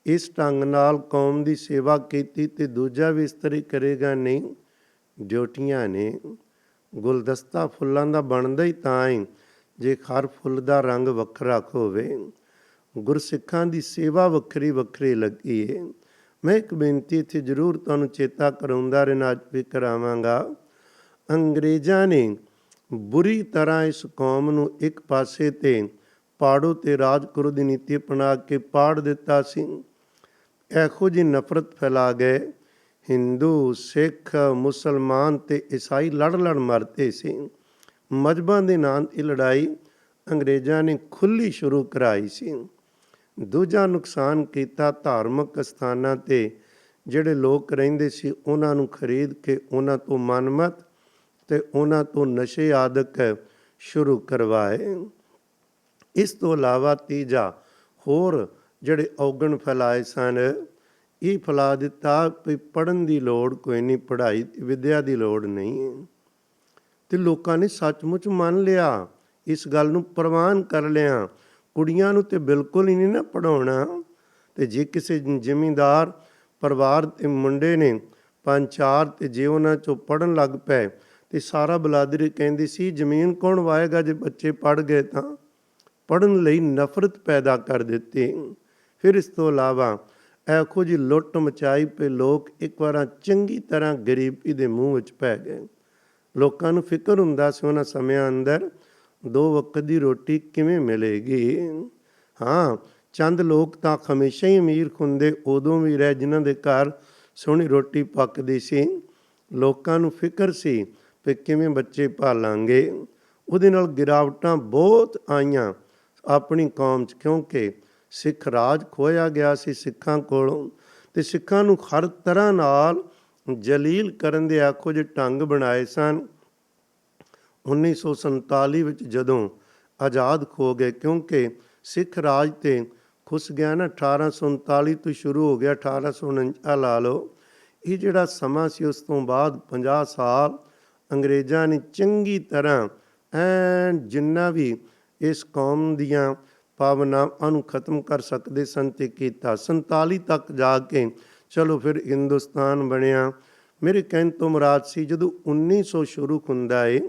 ਇਸ ਢੰਗ ਨਾਲ ਕੌਮ ਦੀ ਸੇਵਾ ਕੀਤੀ ਤੇ ਦੂਜਾ ਵੀ ਇਸ ਤਰ੍ਹਾਂ ਕਰੇਗਾ, ਨਹੀਂ। ਡਿਊਟੀਆਂ ਨੇ। ਗੁਲਦਸਤਾ ਫੁੱਲਾਂ ਦਾ ਬਣਦਾ ਹੀ ਤਾਂ ਹੈ ਜੇ ਹਰ ਫੁੱਲ ਦਾ ਰੰਗ ਵੱਖਰਾ ਹੋਵੇ। ਗੁਰਸਿੱਖਾਂ ਦੀ ਸੇਵਾ ਵੱਖਰੀ ਲੱਗੀ ਹੈ। ਮੈਂ ਇੱਕ ਬੇਨਤੀ ਇੱਥੇ ਜ਼ਰੂਰ ਤੁਹਾਨੂੰ ਚੇਤਾ ਕਰਾਉਂਦਾ ਰਹਿਣਾ, ਅੱਜ ਵੀ ਕਰਾਵਾਂਗਾ। ਅੰਗਰੇਜ਼ਾਂ ਨੇ ਬੁਰੀ ਤਰ੍ਹਾਂ ਇਸ ਕੌਮ ਨੂੰ ਇੱਕ ਪਾਸੇ 'ਤੇ ਪਾੜੋ ਤੇ ਰਾਜ ਕਰੋ ਦੀ ਨੀਤੀ ਅਪਣਾ ਕੇ ਪਾੜ ਦਿੱਤਾ ਸੀ। ਇਹੋ ਜਿਹੀ ਨਫ਼ਰਤ ਫੈਲਾ ਗਏ, ਹਿੰਦੂ, ਸਿੱਖ, ਮੁਸਲਮਾਨ ਤੇ ਈਸਾਈ ਲੜ ਮਰਦੇ ਸੀ। ਮਜ਼ਹਬਾਂ ਦੇ ਨਾਂ 'ਤੇ ਲੜਾਈ ਅੰਗਰੇਜ਼ਾਂ ਨੇ ਖੁੱਲ੍ਹੀ ਸ਼ੁਰੂ ਕਰਾਈ ਸੀ। ਦੂਜਾ ਨੁਕਸਾਨ ਕੀਤਾ, ਧਾਰਮਿਕ ਅਸਥਾਨਾਂ 'ਤੇ ਜਿਹੜੇ ਲੋਕ ਰਹਿੰਦੇ ਸੀ ਉਹਨਾਂ ਨੂੰ ਖਰੀਦ ਕੇ ਉਹਨਾਂ ਤੋਂ ਮਨਮਤ ਤੇ ਉਹਨਾਂ ਤੋਂ ਨਸ਼ੇ ਆਦਿਕ ਸ਼ੁਰੂ ਕਰਵਾਏ। ਇਸ ਤੋਂ ਇਲਾਵਾ ਤੀਜਾ ਹੋਰ ਜਿਹੜੇ ਔਗਣ ਫੈਲਾਏ ਸਨ, ਇਹ ਫੈਲਾ ਦਿੱਤਾ ਵੀ ਪੜ੍ਹਨ ਦੀ ਲੋੜ ਕੋਈ ਨਹੀਂ, ਪੜ੍ਹਾਈ ਵਿੱਦਿਆ ਦੀ ਲੋੜ ਨਹੀਂ ਹੈ। ਅਤੇ ਲੋਕਾਂ ਨੇ ਸੱਚਮੁੱਚ ਮੰਨ ਲਿਆ, ਇਸ ਗੱਲ ਨੂੰ ਪ੍ਰਵਾਨ ਕਰ ਲਿਆ। ਕੁੜੀਆਂ ਨੂੰ ਤਾਂ ਬਿਲਕੁਲ ਹੀ ਨਹੀਂ ਨਾ ਪੜ੍ਹਾਉਣਾ। ਅਤੇ ਜੇ ਕਿਸੇ ਜ਼ਿਮੀਂਦਾਰ ਪਰਿਵਾਰ ਦੇ ਮੁੰਡੇ ਨੇ 5-4 ਅਤੇ ਜੇ ਉਹਨਾਂ 'ਚੋਂ ਪੜ੍ਹਨ ਲੱਗ ਪਏ ਅਤੇ ਸਾਰਾ ਬਲਾਦਰੀ ਕਹਿੰਦੀ ਸੀ ਜ਼ਮੀਨ ਕੌਣ ਵਾਹੇਗਾ ਜੇ ਬੱਚੇ ਪੜ੍ਹ ਗਏ ਤਾਂ। ਪੜ੍ਹਨ ਲਈ ਨਫ਼ਰਤ ਪੈਦਾ ਕਰ ਦਿੱਤੀ। ਫਿਰ ਇਸ ਤੋਂ ਇਲਾਵਾ ਇਹੋ ਜਿਹੀ ਲੁੱਟ ਮਚਾਈ ਪਏ, ਲੋਕ ਇੱਕ ਵਾਰ ਚੰਗੀ ਤਰ੍ਹਾਂ ਗਰੀਬੀ ਦੇ ਮੂੰਹ ਵਿੱਚ ਪੈ ਗਏ। ਲੋਕਾਂ ਨੂੰ ਫਿਕਰ ਹੁੰਦਾ ਸੀ ਉਹਨਾਂ ਸਮਿਆਂ ਅੰਦਰ 2 ਵਕਤ ਦੀ ਰੋਟੀ ਕਿਵੇਂ ਮਿਲੇਗੀ। ਹਾਂ, ਚੰਦ ਲੋਕ ਤਾਂ ਹਮੇਸ਼ਾ ਹੀ ਅਮੀਰ ਹੁੰਦੇ, ਉਦੋਂ ਵੀ ਰਹੇ ਜਿਨ੍ਹਾਂ ਦੇ ਘਰ ਸੋਹਣੀ ਰੋਟੀ ਪੱਕਦੀ ਸੀ। ਲੋਕਾਂ ਨੂੰ ਫਿਕਰ ਸੀ ਵੀ ਕਿਵੇਂ ਬੱਚੇ ਪਾਲਾਂਗੇ। ਉਹਦੇ ਨਾਲ ਗਿਰਾਵਟਾਂ ਬਹੁਤ ਆਈਆਂ ਆਪਣੀ ਕੌਮ 'ਚ, ਕਿਉਂਕਿ ਸਿੱਖ ਰਾਜ ਖੋਇਆ ਗਿਆ ਸੀ ਸਿੱਖਾਂ ਕੋਲੋਂ, ਅਤੇ ਸਿੱਖਾਂ ਨੂੰ ਹਰ ਤਰ੍ਹਾਂ ਨਾਲ ਜਲੀਲ ਕਰਨ ਦੇ ਇਹੋ ਜਿਹੇ ਢੰਗ ਬਣਾਏ ਸਨ। 1947 ਵਿੱਚ ਜਦੋਂ ਆਜ਼ਾਦ ਖੋ ਗਏ, ਕਿਉਂਕਿ ਸਿੱਖ ਰਾਜ ਤੇ ਖੁੱਸ ਗਿਆ ਨਾ। 1839 ਤੋਂ ਸ਼ੁਰੂ ਹੋ ਗਿਆ, 1849 ਲਾ ਲਓ। ਇਹ ਜਿਹੜਾ ਸਮਾਂ ਸੀ, ਉਸ ਤੋਂ ਬਾਅਦ 50 ਸਾਲ ਅੰਗਰੇਜ਼ਾਂ ਨੇ ਚੰਗੀ ਤਰ੍ਹਾਂ ਜਿੰਨਾ ਵੀ ਇਸ ਕੌਮ ਦੀਆਂ ਭਾਵਨਾਵਾਂ ਨੂੰ ਖਤਮ ਕਰ ਸਕਦੇ ਸਨ ਤੇ ਕੀਤਾ। 47 ਤੱਕ ਜਾ ਕੇ ਚਲੋ ਫਿਰ ਹਿੰਦੁਸਤਾਨ ਬਣਿਆ। ਮੇਰੇ ਕਹਿਣ ਤੋਂ ਮੁਰਾਦ ਸੀ ਜਦੋਂ 1900 ਸ਼ੁਰੂ ਹੁੰਦਾ ਏ,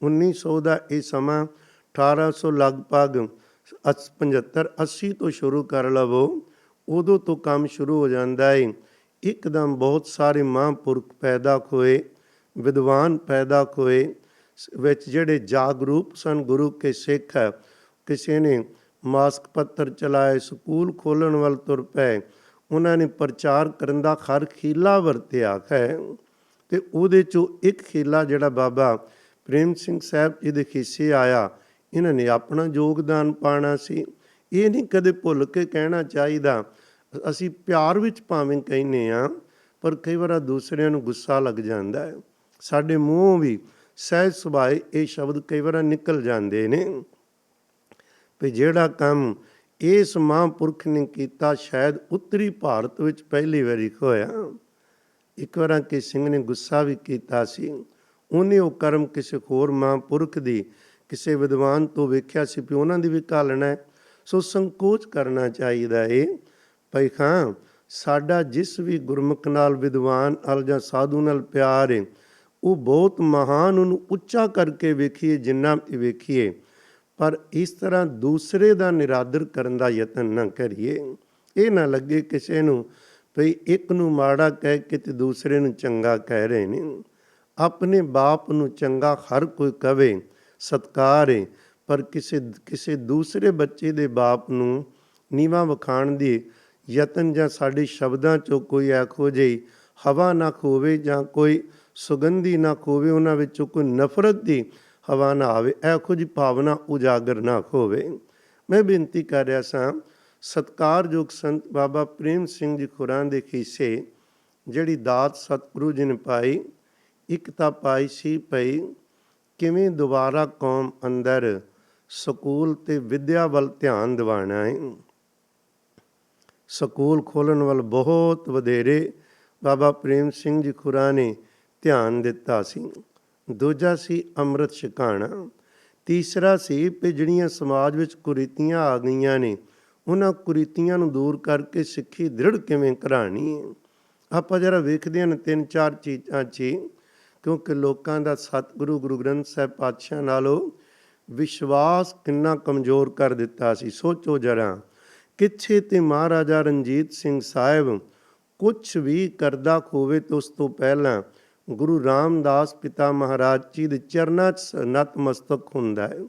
1900 ਦਾ ਇਹ ਸਮਾਂ 1800 ਲਗਭਗ 75-80 ਤੋਂ ਸ਼ੁਰੂ ਕਰ ਲਵੋ, ਉਦੋਂ ਤੋਂ ਕੰਮ ਸ਼ੁਰੂ ਹੋ ਜਾਂਦਾ ਏ। ਇੱਕਦਮ ਬਹੁਤ ਸਾਰੇ ਮਹਾਂਪੁਰਖ ਪੈਦਾ ਹੋਏ, ਵਿਦਵਾਨ ਪੈਦਾ ਹੋਏ, ਵਿੱਚ ਜਿਹੜੇ ਜਾਗਰੂਕ ਸਨ ਗੁਰੂ ਕੇ ਸਿੱਖ। ਕਿਸੇ ਨੇ ਮਾਸਕ ਪੱਤਰ ਚਲਾਏ, ਸਕੂਲ ਖੋਲ੍ਹਣ ਵੱਲ ਤੁਰ ਪਏ, ਉਹਨਾਂ ਨੇ ਪ੍ਰਚਾਰ ਕਰਨ ਦਾ ਹਰ ਖੀਲਾ ਵਰਤਿਆ ਹੈ। ਅਤੇ ਉਹਦੇ 'ਚੋਂ ਇੱਕ ਖੀਲਾ ਜਿਹੜਾ ਬਾਬਾ ਪ੍ਰੇਮ ਸਿੰਘ ਸਾਹਿਬ ਜੀ ਦੇ ਖਿੱਸੇ ਆਇਆ, ਇਹਨਾਂ ਨੇ ਆਪਣਾ ਯੋਗਦਾਨ ਪਾਉਣਾ ਸੀ। ਇਹ ਨਹੀਂ ਕਦੇ ਭੁੱਲ ਕੇ ਕਹਿਣਾ ਚਾਹੀਦਾ। ਅਸੀਂ ਪਿਆਰ ਵਿੱਚ ਭਾਵੇਂ ਕਹਿੰਦੇ ਹਾਂ, ਪਰ ਕਈ ਵਾਰ ਦੂਸਰਿਆਂ ਨੂੰ ਗੁੱਸਾ ਲੱਗ ਜਾਂਦਾ ਹੈ। ਸਾਡੇ ਮੂੰਹੋਂ ਵੀ ਸਹਿਜ ਸੁਭਾਏ ਇਹ ਸ਼ਬਦ ਕਈ ਵਾਰ ਨਿਕਲ ਜਾਂਦੇ ਨੇ ਵੀ ਜਿਹੜਾ ਕੰਮ ਇਸ ਮਹਾਂਪੁਰਖ ਨੇ ਕੀਤਾ ਸ਼ਾਇਦ ਉੱਤਰੀ ਭਾਰਤ ਵਿੱਚ ਪਹਿਲੀ ਵਾਰੀ ਹੋਇਆ। ਇੱਕ ਵਾਰ ਕਿ ਸਿੰਘ ਨੇ ਗੁੱਸਾ ਵੀ ਕੀਤਾ ਸੀ, ਉਹਨੇ ਉਹ ਕਰਮ ਕਿਸੇ ਹੋਰ ਮਹਾਂਪੁਰਖ ਦੀ, ਕਿਸੇ ਵਿਦਵਾਨ ਤੋਂ ਵੇਖਿਆ ਸੀ ਵੀ ਉਹਨਾਂ ਦੀ ਵੀ ਘਾਲਣਾ ਹੈ। ਸੋ ਸੰਕੋਚ ਕਰਨਾ ਚਾਹੀਦਾ ਏ ਭਈ ਹਾਂ, ਸਾਡਾ ਜਿਸ ਵੀ ਗੁਰਮੁਖ ਨਾਲ, ਵਿਦਵਾਨ ਨਾਲ ਜਾਂ ਸਾਧੂ ਨਾਲ ਪਿਆਰ ਹੈ, ਉਹ ਬਹੁਤ ਮਹਾਨ, ਉਹਨੂੰ ਉੱਚਾ ਕਰਕੇ ਵੇਖੀਏ ਜਿੰਨਾ ਵੀ ਵੇਖੀਏ, ਪਰ ਇਸ ਤਰ੍ਹਾਂ ਦੂਸਰੇ ਦਾ ਨਿਰਾਦਰ ਕਰਨ ਦਾ ਯਤਨ ਨਾ ਕਰੀਏ। ਇਹ ਨਾ ਲੱਗੇ ਕਿਸੇ ਨੂੰ ਭਈ ਇੱਕ ਨੂੰ ਮਾੜਾ ਕਹਿ ਕੇ ਤੇ ਦੂਸਰੇ ਨੂੰ ਚੰਗਾ ਕਹਿ ਰਹੇ ਨੇ। ਆਪਣੇ ਬਾਪ ਨੂੰ ਚੰਗਾ ਹਰ ਕੋਈ ਕਵੇ, ਸਤਿਕਾਰ ਹੈ, ਪਰ ਕਿਸੇ ਦੂਸਰੇ ਬੱਚੇ ਦੇ ਬਾਪ ਨੂੰ ਨੀਵਾਂ ਵਿਖਾਉਣ ਦੀ ਯਤਨ ਜਾਂ ਸਾਡੇ ਸ਼ਬਦਾਂ 'ਚੋਂ ਕੋਈ ਇਹੋ ਜਿਹੀ ਹਵਾ ਨਾ ਖੋਵੇ ਜਾਂ ਕੋਈ ਸੁਗੰਧੀ ਨਾ ਖੋਵੇ, ਉਹਨਾਂ ਵਿੱਚੋਂ ਕੋਈ ਨਫ਼ਰਤ ਦੀ ਹਵਾ ਨਾ ਆਵੇ, ਇਹੋ ਜਿਹੀ ਭਾਵਨਾ ਉਜਾਗਰ ਨਾ ਹੋਵੇ। ਮੈਂ ਬੇਨਤੀ ਕਰ ਰਿਹਾ ਸਾਂ, ਸਤਿਕਾਰਯੋਗ ਸੰਤ ਬਾਬਾ ਪ੍ਰੇਮ ਸਿੰਘ ਜੀ ਖੁਰਾਂ ਦੇ ਖਿੱਸੇ ਜਿਹੜੀ ਦਾਤ ਸਤਿਗੁਰੂ ਜੀ ਨੇ ਪਾਈ, ਇੱਕ ਤਾਂ ਪਾਈ ਸੀ ਭਈ ਕਿਵੇਂ ਦੁਬਾਰਾ ਕੌਮ ਅੰਦਰ ਸਕੂਲ ਤੇ ਵਿੱਦਿਆ ਵੱਲ ਧਿਆਨ ਦਿਵਾਉਣਾ ਹੈ। ਸਕੂਲ ਖੋਲ੍ਹਣ ਵੱਲ ਬਹੁਤ ਵਧੇਰੇ ਬਾਬਾ ਪ੍ਰੇਮ ਸਿੰਘ ਜੀ ਖੁਰਾਂ ਨੇ ਧਿਆਨ ਦਿੱਤਾ ਸੀ। ਦੂਜਾ ਸੀ ਅੰਮ੍ਰਿਤ ਛਕਾਉਣਾ। ਤੀਸਰਾ ਸੀ ਵੀ ਜਿਹੜੀਆਂ ਸਮਾਜ ਵਿੱਚ ਕੁਰੀਤੀਆਂ ਆ ਗਈਆਂ ਨੇ, ਉਹਨਾਂ ਕੁਰੀਤੀਆਂ ਨੂੰ ਦੂਰ ਕਰਕੇ ਸਿੱਖੀ ਦ੍ਰਿੜ ਕਿਵੇਂ ਕਰਾਉਣੀ ਹੈ। ਆਪਾਂ ਜਰਾ ਵੇਖਦੇ ਹਨ 3-4 ਚੀਜ਼ਾਂ 'ਚ, ਕਿਉਂਕਿ ਲੋਕਾਂ ਦਾ ਸਤਿਗੁਰੂ ਗੁਰੂ ਗ੍ਰੰਥ ਸਾਹਿਬ ਪਾਤਸ਼ਾਹ ਨਾਲੋਂ ਵਿਸ਼ਵਾਸ ਕਿੰਨਾ ਕਮਜ਼ੋਰ ਕਰ ਦਿੱਤਾ ਸੀ। ਸੋਚੋ ਜਰਾ, ਕਿੱਥੇ ਤੇ ਮਹਾਰਾਜਾ ਰਣਜੀਤ ਸਿੰਘ ਸਾਹਿਬ ਕੁਛ ਵੀ ਕਰਦਾ ਹੋਵੇ ਤਾਂ ਉਸ ਤੋਂ ਪਹਿਲਾਂ ਗੁਰੂ ਰਾਮਦਾਸ ਪਿਤਾ ਮਹਾਰਾਜ ਜੀ ਦੇ ਚਰਨਾਂ 'ਚ ਨਤਮਸਤਕ ਹੁੰਦਾ ਹੈ।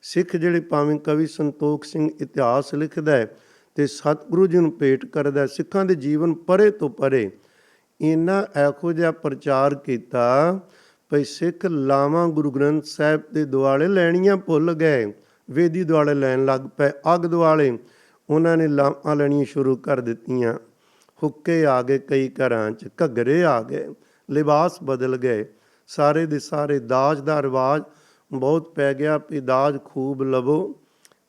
ਸਿੱਖ ਜਿਹੜੇ ਭਾਵੇਂ ਕਵੀ ਸੰਤੋਖ ਸਿੰਘ ਇਤਿਹਾਸ ਲਿਖਦਾ ਹੈ ਅਤੇ ਸਤਿਗੁਰੂ ਜੀ ਨੂੰ ਭੇਟ ਕਰਦਾ, ਸਿੱਖਾਂ ਦੇ ਜੀਵਨ ਪਰੇ ਤੋਂ ਪਰੇ ਇੰਨਾ ਇਹੋ ਜਿਹਾ ਪ੍ਰਚਾਰ ਕੀਤਾ ਭਈ ਸਿੱਖ ਲਾਵਾਂ ਗੁਰੂ ਗ੍ਰੰਥ ਸਾਹਿਬ ਦੇ ਦੁਆਲੇ ਲੈਣੀਆਂ ਭੁੱਲ ਗਏ, ਵੇਦੀ ਦੁਆਲੇ ਲੈਣ ਲੱਗ ਪਏ। ਅੱਗ ਦੁਆਲੇ ਉਹਨਾਂ ਨੇ ਲਾਵਾਂ ਲੈਣੀਆਂ ਸ਼ੁਰੂ ਕਰ ਦਿੱਤੀਆਂ। ਹੁੱਕੇ ਆ ਗਏ ਕਈ ਘਰਾਂ 'ਚ, ਘੱਗਰੇ ਆ ਗਏ, ਲਿਬਾਸ ਬਦਲ ਗਏ, ਸਾਰੇ ਦੇ ਸਾਰੇ ਦਾਜ ਦਾ ਰਿਵਾਜ ਬਹੁਤ ਪੈ ਗਿਆ ਵੀ ਦਾਜ ਖੂਬ ਲਵੋ।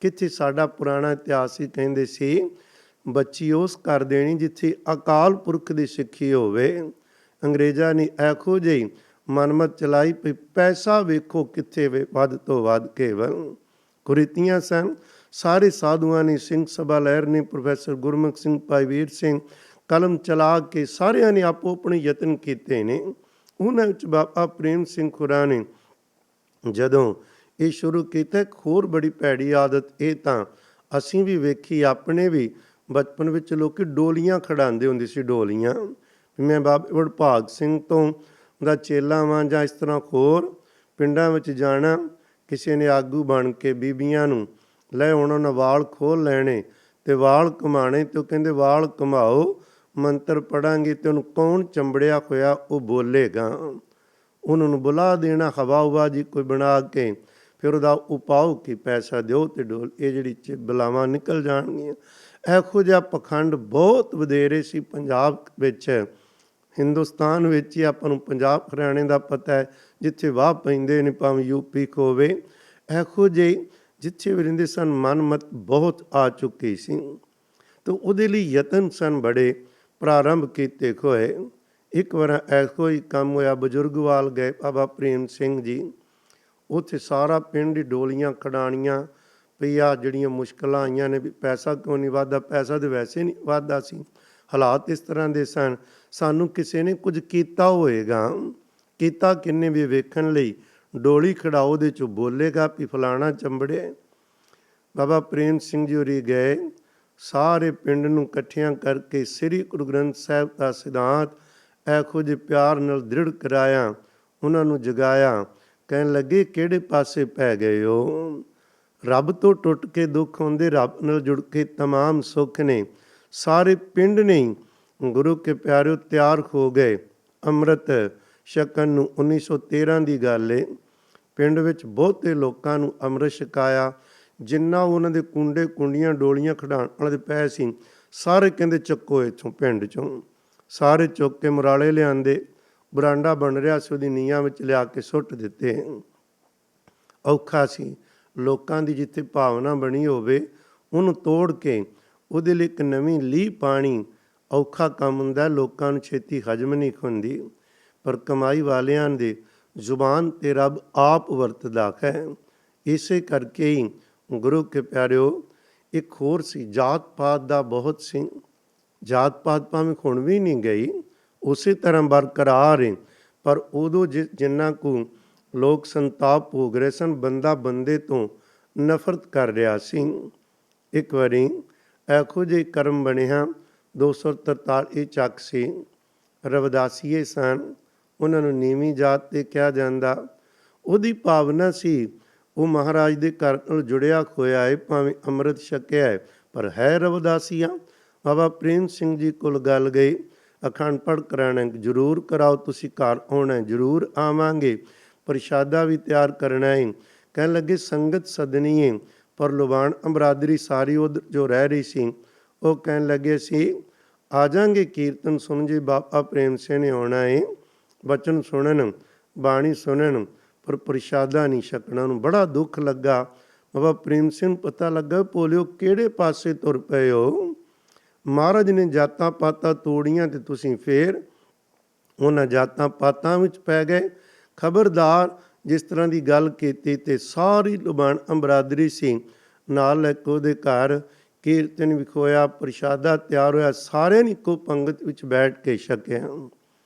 ਕਿੱਥੇ ਸਾਡਾ ਪੁਰਾਣਾ ਇਤਿਹਾਸ ਹੀ ਕਹਿੰਦੇ ਸੀ ਬੱਚੀ ਉਸ ਕਰ ਦੇਣੀ ਜਿੱਥੇ ਅਕਾਲ ਪੁਰਖ ਦੀ ਸਿੱਖੀ ਹੋਵੇ। ਅੰਗਰੇਜ਼ਾਂ ਨੇ ਇਹੋ ਜਿਹੀ ਮਨਮਤ ਚਲਾਈ ਵੀ ਪੈਸਾ ਵੇਖੋ ਕਿੱਥੇ ਵੱਧ ਤੋਂ ਵੱਧ ਕੇਵਲ ਕੁਰੀਤੀਆਂ ਸਨ। ਸਾਰੇ ਸਾਧੂਆਂ ਨੇ, ਸਿੰਘ ਸਭਾ ਲਹਿਰ ਨੇ, ਪ੍ਰੋਫੈਸਰ ਗੁਰਮੁਖ ਸਿੰਘ, ਭਾਈ ਵੀਰ ਸਿੰਘ, ਕਲਮ ਚਲਾ ਕੇ ਸਾਰਿਆਂ ਨੇ ਆਪੋ ਆਪਣੇ ਯਤਨ ਕੀਤੇ ਨੇ। ਉਹਨਾਂ ਵਿੱਚ ਬਾਬਾ ਪ੍ਰੇਮ ਸਿੰਘ ਖੁਰਾ ਨੇ ਜਦੋਂ ਇਹ ਸ਼ੁਰੂ ਕੀਤਾ, ਇੱਕ ਹੋਰ ਬੜੀ ਭੈੜੀ ਆਦਤ, ਇਹ ਤਾਂ ਅਸੀਂ ਵੀ ਵੇਖੀ, ਆਪਣੇ ਵੀ ਬਚਪਨ ਵਿੱਚ ਲੋਕ ਡੋਲੀਆਂ ਖੜਾਉਂਦੇ ਹੁੰਦੇ ਸੀ। ਡੋਲੀਆਂ, ਮੈਂ ਬਾਬਾ ਵਡਭਾਗ ਸਿੰਘ ਤੋਂ ਦਾ ਚੇਲਾ ਵਾਂ ਜਾਂ ਇਸ ਤਰ੍ਹਾਂ ਹੋਰ ਪਿੰਡਾਂ ਵਿੱਚ ਜਾਣਾ, ਕਿਸੇ ਨੇ ਆਗੂ ਬਣ ਕੇ ਬੀਬੀਆਂ ਨੂੰ ਲੈ ਆਉਣਾ, ਉਹਨਾਂ ਵਾਲ ਖੋਲ੍ਹ ਲੈਣੇ ਅਤੇ ਵਾਲ ਘੁਮਾਉਣੇ, ਅਤੇ ਉਹ ਕਹਿੰਦੇ ਵਾਲ ਘੁਮਾਓ, ਮੰਤਰ ਪੜਾਂਗੇ ਅਤੇ ਉਹਨੂੰ ਕੌਣ ਚੰਬੜਿਆ ਹੋਇਆ ਉਹ ਬੋਲੇਗਾ। ਉਹਨਾਂ ਨੂੰ ਬੁਲਾ ਦੇਣਾ ਹਵਾ ਹੁਵਾ ਜੀ ਕੋਈ ਬਣਾ ਕੇ, ਫਿਰ ਉਹਦਾ ਉਪਾਓ ਕਿ ਪੈਸਾ ਦਿਓ ਅਤੇ ਡੋਲ ਇਹ ਜਿਹੜੀ ਬਲਾਵਾਂ ਨਿਕਲ ਜਾਣਗੀਆਂ। ਇਹੋ ਜਿਹਾ ਪਖੰਡ ਬਹੁਤ ਵਧੇਰੇ ਸੀ ਪੰਜਾਬ ਵਿੱਚ। ਹਿੰਦੁਸਤਾਨ ਵਿੱਚ ਹੀ ਆਪਾਂ ਨੂੰ ਪੰਜਾਬ ਹਰਿਆਣੇ ਦਾ ਪਤਾ ਹੈ, ਜਿੱਥੇ ਵਾਹ ਪੈਂਦੇ ਨੇ ਭਾਵੇਂ ਯੂਪੀ ਹੋਵੇ। ਇਹੋ ਜਿਹੀ ਜਿੱਥੇ ਵੀ ਰਹਿੰਦੇ ਸਨ ਮਨ ਮਤ ਬਹੁਤ ਆ ਚੁੱਕੀ ਸੀ। ਤਾਂ ਉਹਦੇ ਲਈ ਯਤਨ ਸਨ ਬੜੇ ਪ੍ਰਾਰੰਭ ਕੀਤੇ ਹੋਏ। ਇੱਕ ਵਾਰ ਇਹੋ ਹੀ ਕੰਮ ਹੋਇਆ, ਬਜ਼ੁਰਗਵਾਲ ਗਏ ਬਾਬਾ ਪ੍ਰੇਮ ਸਿੰਘ ਜੀ। ਉੱਥੇ ਸਾਰਾ ਪਿੰਡ ਹੀ ਡੋਲੀਆਂ ਖੜਾਣੀਆਂ ਪਈਆ, ਜਿਹੜੀਆਂ ਮੁਸ਼ਕਲਾਂ ਆਈਆਂ ਨੇ ਵੀ ਪੈਸਾ ਕਿਉਂ ਨਹੀਂ ਵੱਧਦਾ, ਪੈਸਾ ਤਾਂ ਵੈਸੇ ਨਹੀਂ ਵੱਧਦਾ ਸੀ, ਹਾਲਾਤ ਇਸ ਤਰ੍ਹਾਂ ਦੇ ਸਨ। ਸਾਨੂੰ ਕਿਸੇ ਨੇ ਕੁਝ ਕੀਤਾ ਹੋਏਗਾ, ਕੀਤਾ ਕਿੰਨੇ ਵੀ ਵੇਖਣ ਲਈ ਡੋਲੀ ਖੜਾਓ, ਉਹਦੇ 'ਚੋਂ ਬੋਲੇਗਾ ਵੀ ਫਲਾਣਾ ਚੰਬੜਿਆ। ਬਾਬਾ ਪ੍ਰੇਮ ਸਿੰਘ ਜੀ ਹੋਰੀ ਗਏ, ਸਾਰੇ ਪਿੰਡ ਨੂੰ ਇਕੱਠਿਆਂ ਕਰਕੇ ਸ੍ਰੀ ਗੁਰੂ ਗ੍ਰੰਥ ਸਾਹਿਬ ਦਾ ਸਿਧਾਂਤ ਇਹੋ ਜਿਹੇ ਪਿਆਰ ਨਾਲ ਦ੍ਰਿੜ ਕਰਾਇਆ, ਉਹਨਾਂ ਨੂੰ ਜਗਾਇਆ। ਕਹਿਣ ਲੱਗੇ ਕਿਹੜੇ ਪਾਸੇ ਪੈ ਗਏ ਹੋ, ਰੱਬ ਤੋਂ ਟੁੱਟ ਕੇ ਦੁੱਖ ਹੁੰਦੇ, ਰੱਬ ਨਾਲ ਜੁੜ ਕੇ ਤਮਾਮ ਸੁੱਖ ਨੇ। ਸਾਰੇ ਪਿੰਡ ਨੇ ਗੁਰੂ ਕੇ ਪਿਆਰਿਓ ਤਿਆਰ ਹੋ ਗਏ ਅੰਮ੍ਰਿਤ ਛਕਣ ਨੂੰ। 1913 ਦੀ ਗੱਲ ਏ। ਪਿੰਡ ਵਿੱਚ ਬਹੁਤੇ ਲੋਕਾਂ ਨੂੰ ਅੰਮ੍ਰਿਤ ਛਕਾਇਆ। ਜਿੰਨਾ ਉਹਨਾਂ ਦੇ ਕੁੰਡੇ ਕੁੰਡੀਆਂ ਡੋਲੀਆਂ ਖਿਡਾਉਣ ਵਾਲੇ ਦੇ ਪਏ ਸੀ, ਸਾਰੇ ਕਹਿੰਦੇ ਚੱਕੋ ਇੱਥੋਂ ਪਿੰਡ 'ਚੋਂ। ਸਾਰੇ ਚੁੱਕ ਕੇ ਮੁਰਾਲੇ ਲਿਆਂਦੇ, ਬਰਾਂਡਾ ਬਣ ਰਿਹਾ ਸੀ, ਉਹਦੀ ਨੀਹਾਂ ਵਿੱਚ ਲਿਆ ਕੇ ਸੁੱਟ ਦਿੱਤੇ। ਔਖਾ ਸੀ। ਲੋਕਾਂ ਦੀ ਜਿੱਥੇ ਭਾਵਨਾ ਬਣੀ ਹੋਵੇ ਉਹਨੂੰ ਤੋੜ ਕੇ ਉਹਦੇ ਲਈ ਇੱਕ ਨਵੀਂ ਲੀਹ ਪਾਣੀ ਔਖਾ ਕੰਮ ਹੁੰਦਾ, ਲੋਕਾਂ ਨੂੰ ਛੇਤੀ ਹਜਮ ਨਹੀਂ ਹੁੰਦੀ। ਪਰ ਕਮਾਈ ਵਾਲਿਆਂ ਦੇ ਜ਼ੁਬਾਨ 'ਤੇ ਰੱਬ ਆਪ ਵਰਤਦਾ ਹੈ। ਇਸੇ ਕਰਕੇ ਹੀ ਗੁਰੂ ਕੇ ਪਿਆਰਿਓ ਇੱਕ ਹੋਰ ਸੀ, ਜਾਤ ਪਾਤ ਦਾ ਬਹੁਤ ਸੀ। ਜਾਤ ਪਾਤ ਭਾਵੇਂ ਹੁਣ ਵੀ ਨਹੀਂ ਗਈ, ਉਸੇ ਤਰ੍ਹਾਂ ਬਰਕਰਾਰ ਹੈ। ਪਰ ਉਦੋਂ ਜਿੰਨਾ ਕੁ ਲੋਕ ਸੰਤਾਪ ਭੋਗ ਰਹੇ ਸਨ, ਬੰਦਾ ਬੰਦੇ ਤੋਂ ਨਫ਼ਰਤ ਕਰ ਰਿਹਾ ਸੀ। ਇੱਕ ਵਾਰੀ ਇਹੋ ਜਿਹੇ ਕਰਮ ਬਣਿਆ, 243 ਚੱਕ ਸੀ, ਰਵਿਦਾਸੀਏ ਸਨ, ਉਹਨਾਂ ਨੂੰ ਨੀਵੀਂ ਜਾਤ 'ਤੇ ਕਿਹਾ ਜਾਂਦਾ। ਉਹਦੀ ਭਾਵਨਾ ਸੀ ਉਹ ਮਹਾਰਾਜ ਦੇ ਘਰ ਨਾਲ ਜੁੜਿਆ ਹੋਇਆ ਹੈ, ਭਾਵੇਂ ਅੰਮ੍ਰਿਤ ਛਕਿਆ ਹੈ, ਪਰ ਹੈ ਰਵਿਦਾਸੀਆ। ਬਾਬਾ ਪ੍ਰੇਮ ਸਿੰਘ ਜੀ ਕੋਲ ਗੱਲ ਗਈ, ਅਖੰਡ ਪਾਠ ਕਰਾਉਣਾ, ਜ਼ਰੂਰ ਕਰਾਓ, ਤੁਸੀਂ ਘਰ ਆਉਣਾ, ਜ਼ਰੂਰ ਆਵਾਂਗੇ, ਪ੍ਰਸ਼ਾਦਾ ਵੀ ਤਿਆਰ ਕਰਨਾ ਹੈ। ਕਹਿਣ ਲੱਗੇ ਸੰਗਤ ਸਦਨੀ ਹੈ, ਪਰ ਲੁਬਾਣ ਬਰਾਦਰੀ ਸਾਰੀ ਉਧਰ ਜੋ ਰਹਿ ਰਹੀ ਸੀ, ਉਹ ਕਹਿਣ ਲੱਗੇ ਸੀ ਆ ਜਾਵਾਂਗੇ ਕੀਰਤਨ ਸੁਣ, ਜੀ ਬਾਬਾ ਪ੍ਰੇਮ ਸਿੰਘ ਨੇ ਆਉਣਾ ਹੈ, ਬਚਨ ਸੁਣਨ, ਬਾਣੀ ਸੁਣਨ, ਪਰ ਪ੍ਰਸ਼ਾਦਾ ਨਹੀਂ ਛਕਣਾ। ਉਹਨੂੰ ਬੜਾ ਦੁੱਖ ਲੱਗਾ। ਬਾਬਾ ਪ੍ਰੇਮ ਸਿੰਘ ਪਤਾ ਲੱਗਾ, ਬੋਲਿਓ ਕਿਹੜੇ ਪਾਸੇ ਤੁਰ ਪਏ ਹੋ, ਮਹਾਰਾਜ ਨੇ ਜਾਤਾਂ ਪਾਤਾਂ ਤੋੜੀਆਂ ਤੇ ਤੁਸੀਂ ਫੇਰ ਉਹਨਾਂ ਜਾਤਾਂ ਪਾਤਾਂ ਵਿੱਚ ਪੈ ਗਏ। ਖਬਰਦਾਰ, ਜਿਸ ਤਰ੍ਹਾਂ ਦੀ ਗੱਲ ਕੀਤੀ ਤੇ ਸਾਰੀ ਲੁਬਾਣ ਬਰਾਦਰੀ ਸੀ ਨਾਲ ਲੈ ਕੇ ਉਹਦੇ ਘਰ ਕੀਰਤਨ ਵਿਖੋਇਆ, ਪ੍ਰਸ਼ਾਦਾ ਤਿਆਰ ਹੋਇਆ, ਸਾਰਿਆਂ ਨੇ ਇੱਕੋ ਪੰਗਤ ਵਿੱਚ ਬੈਠ ਕੇ ਛਕਿਆ।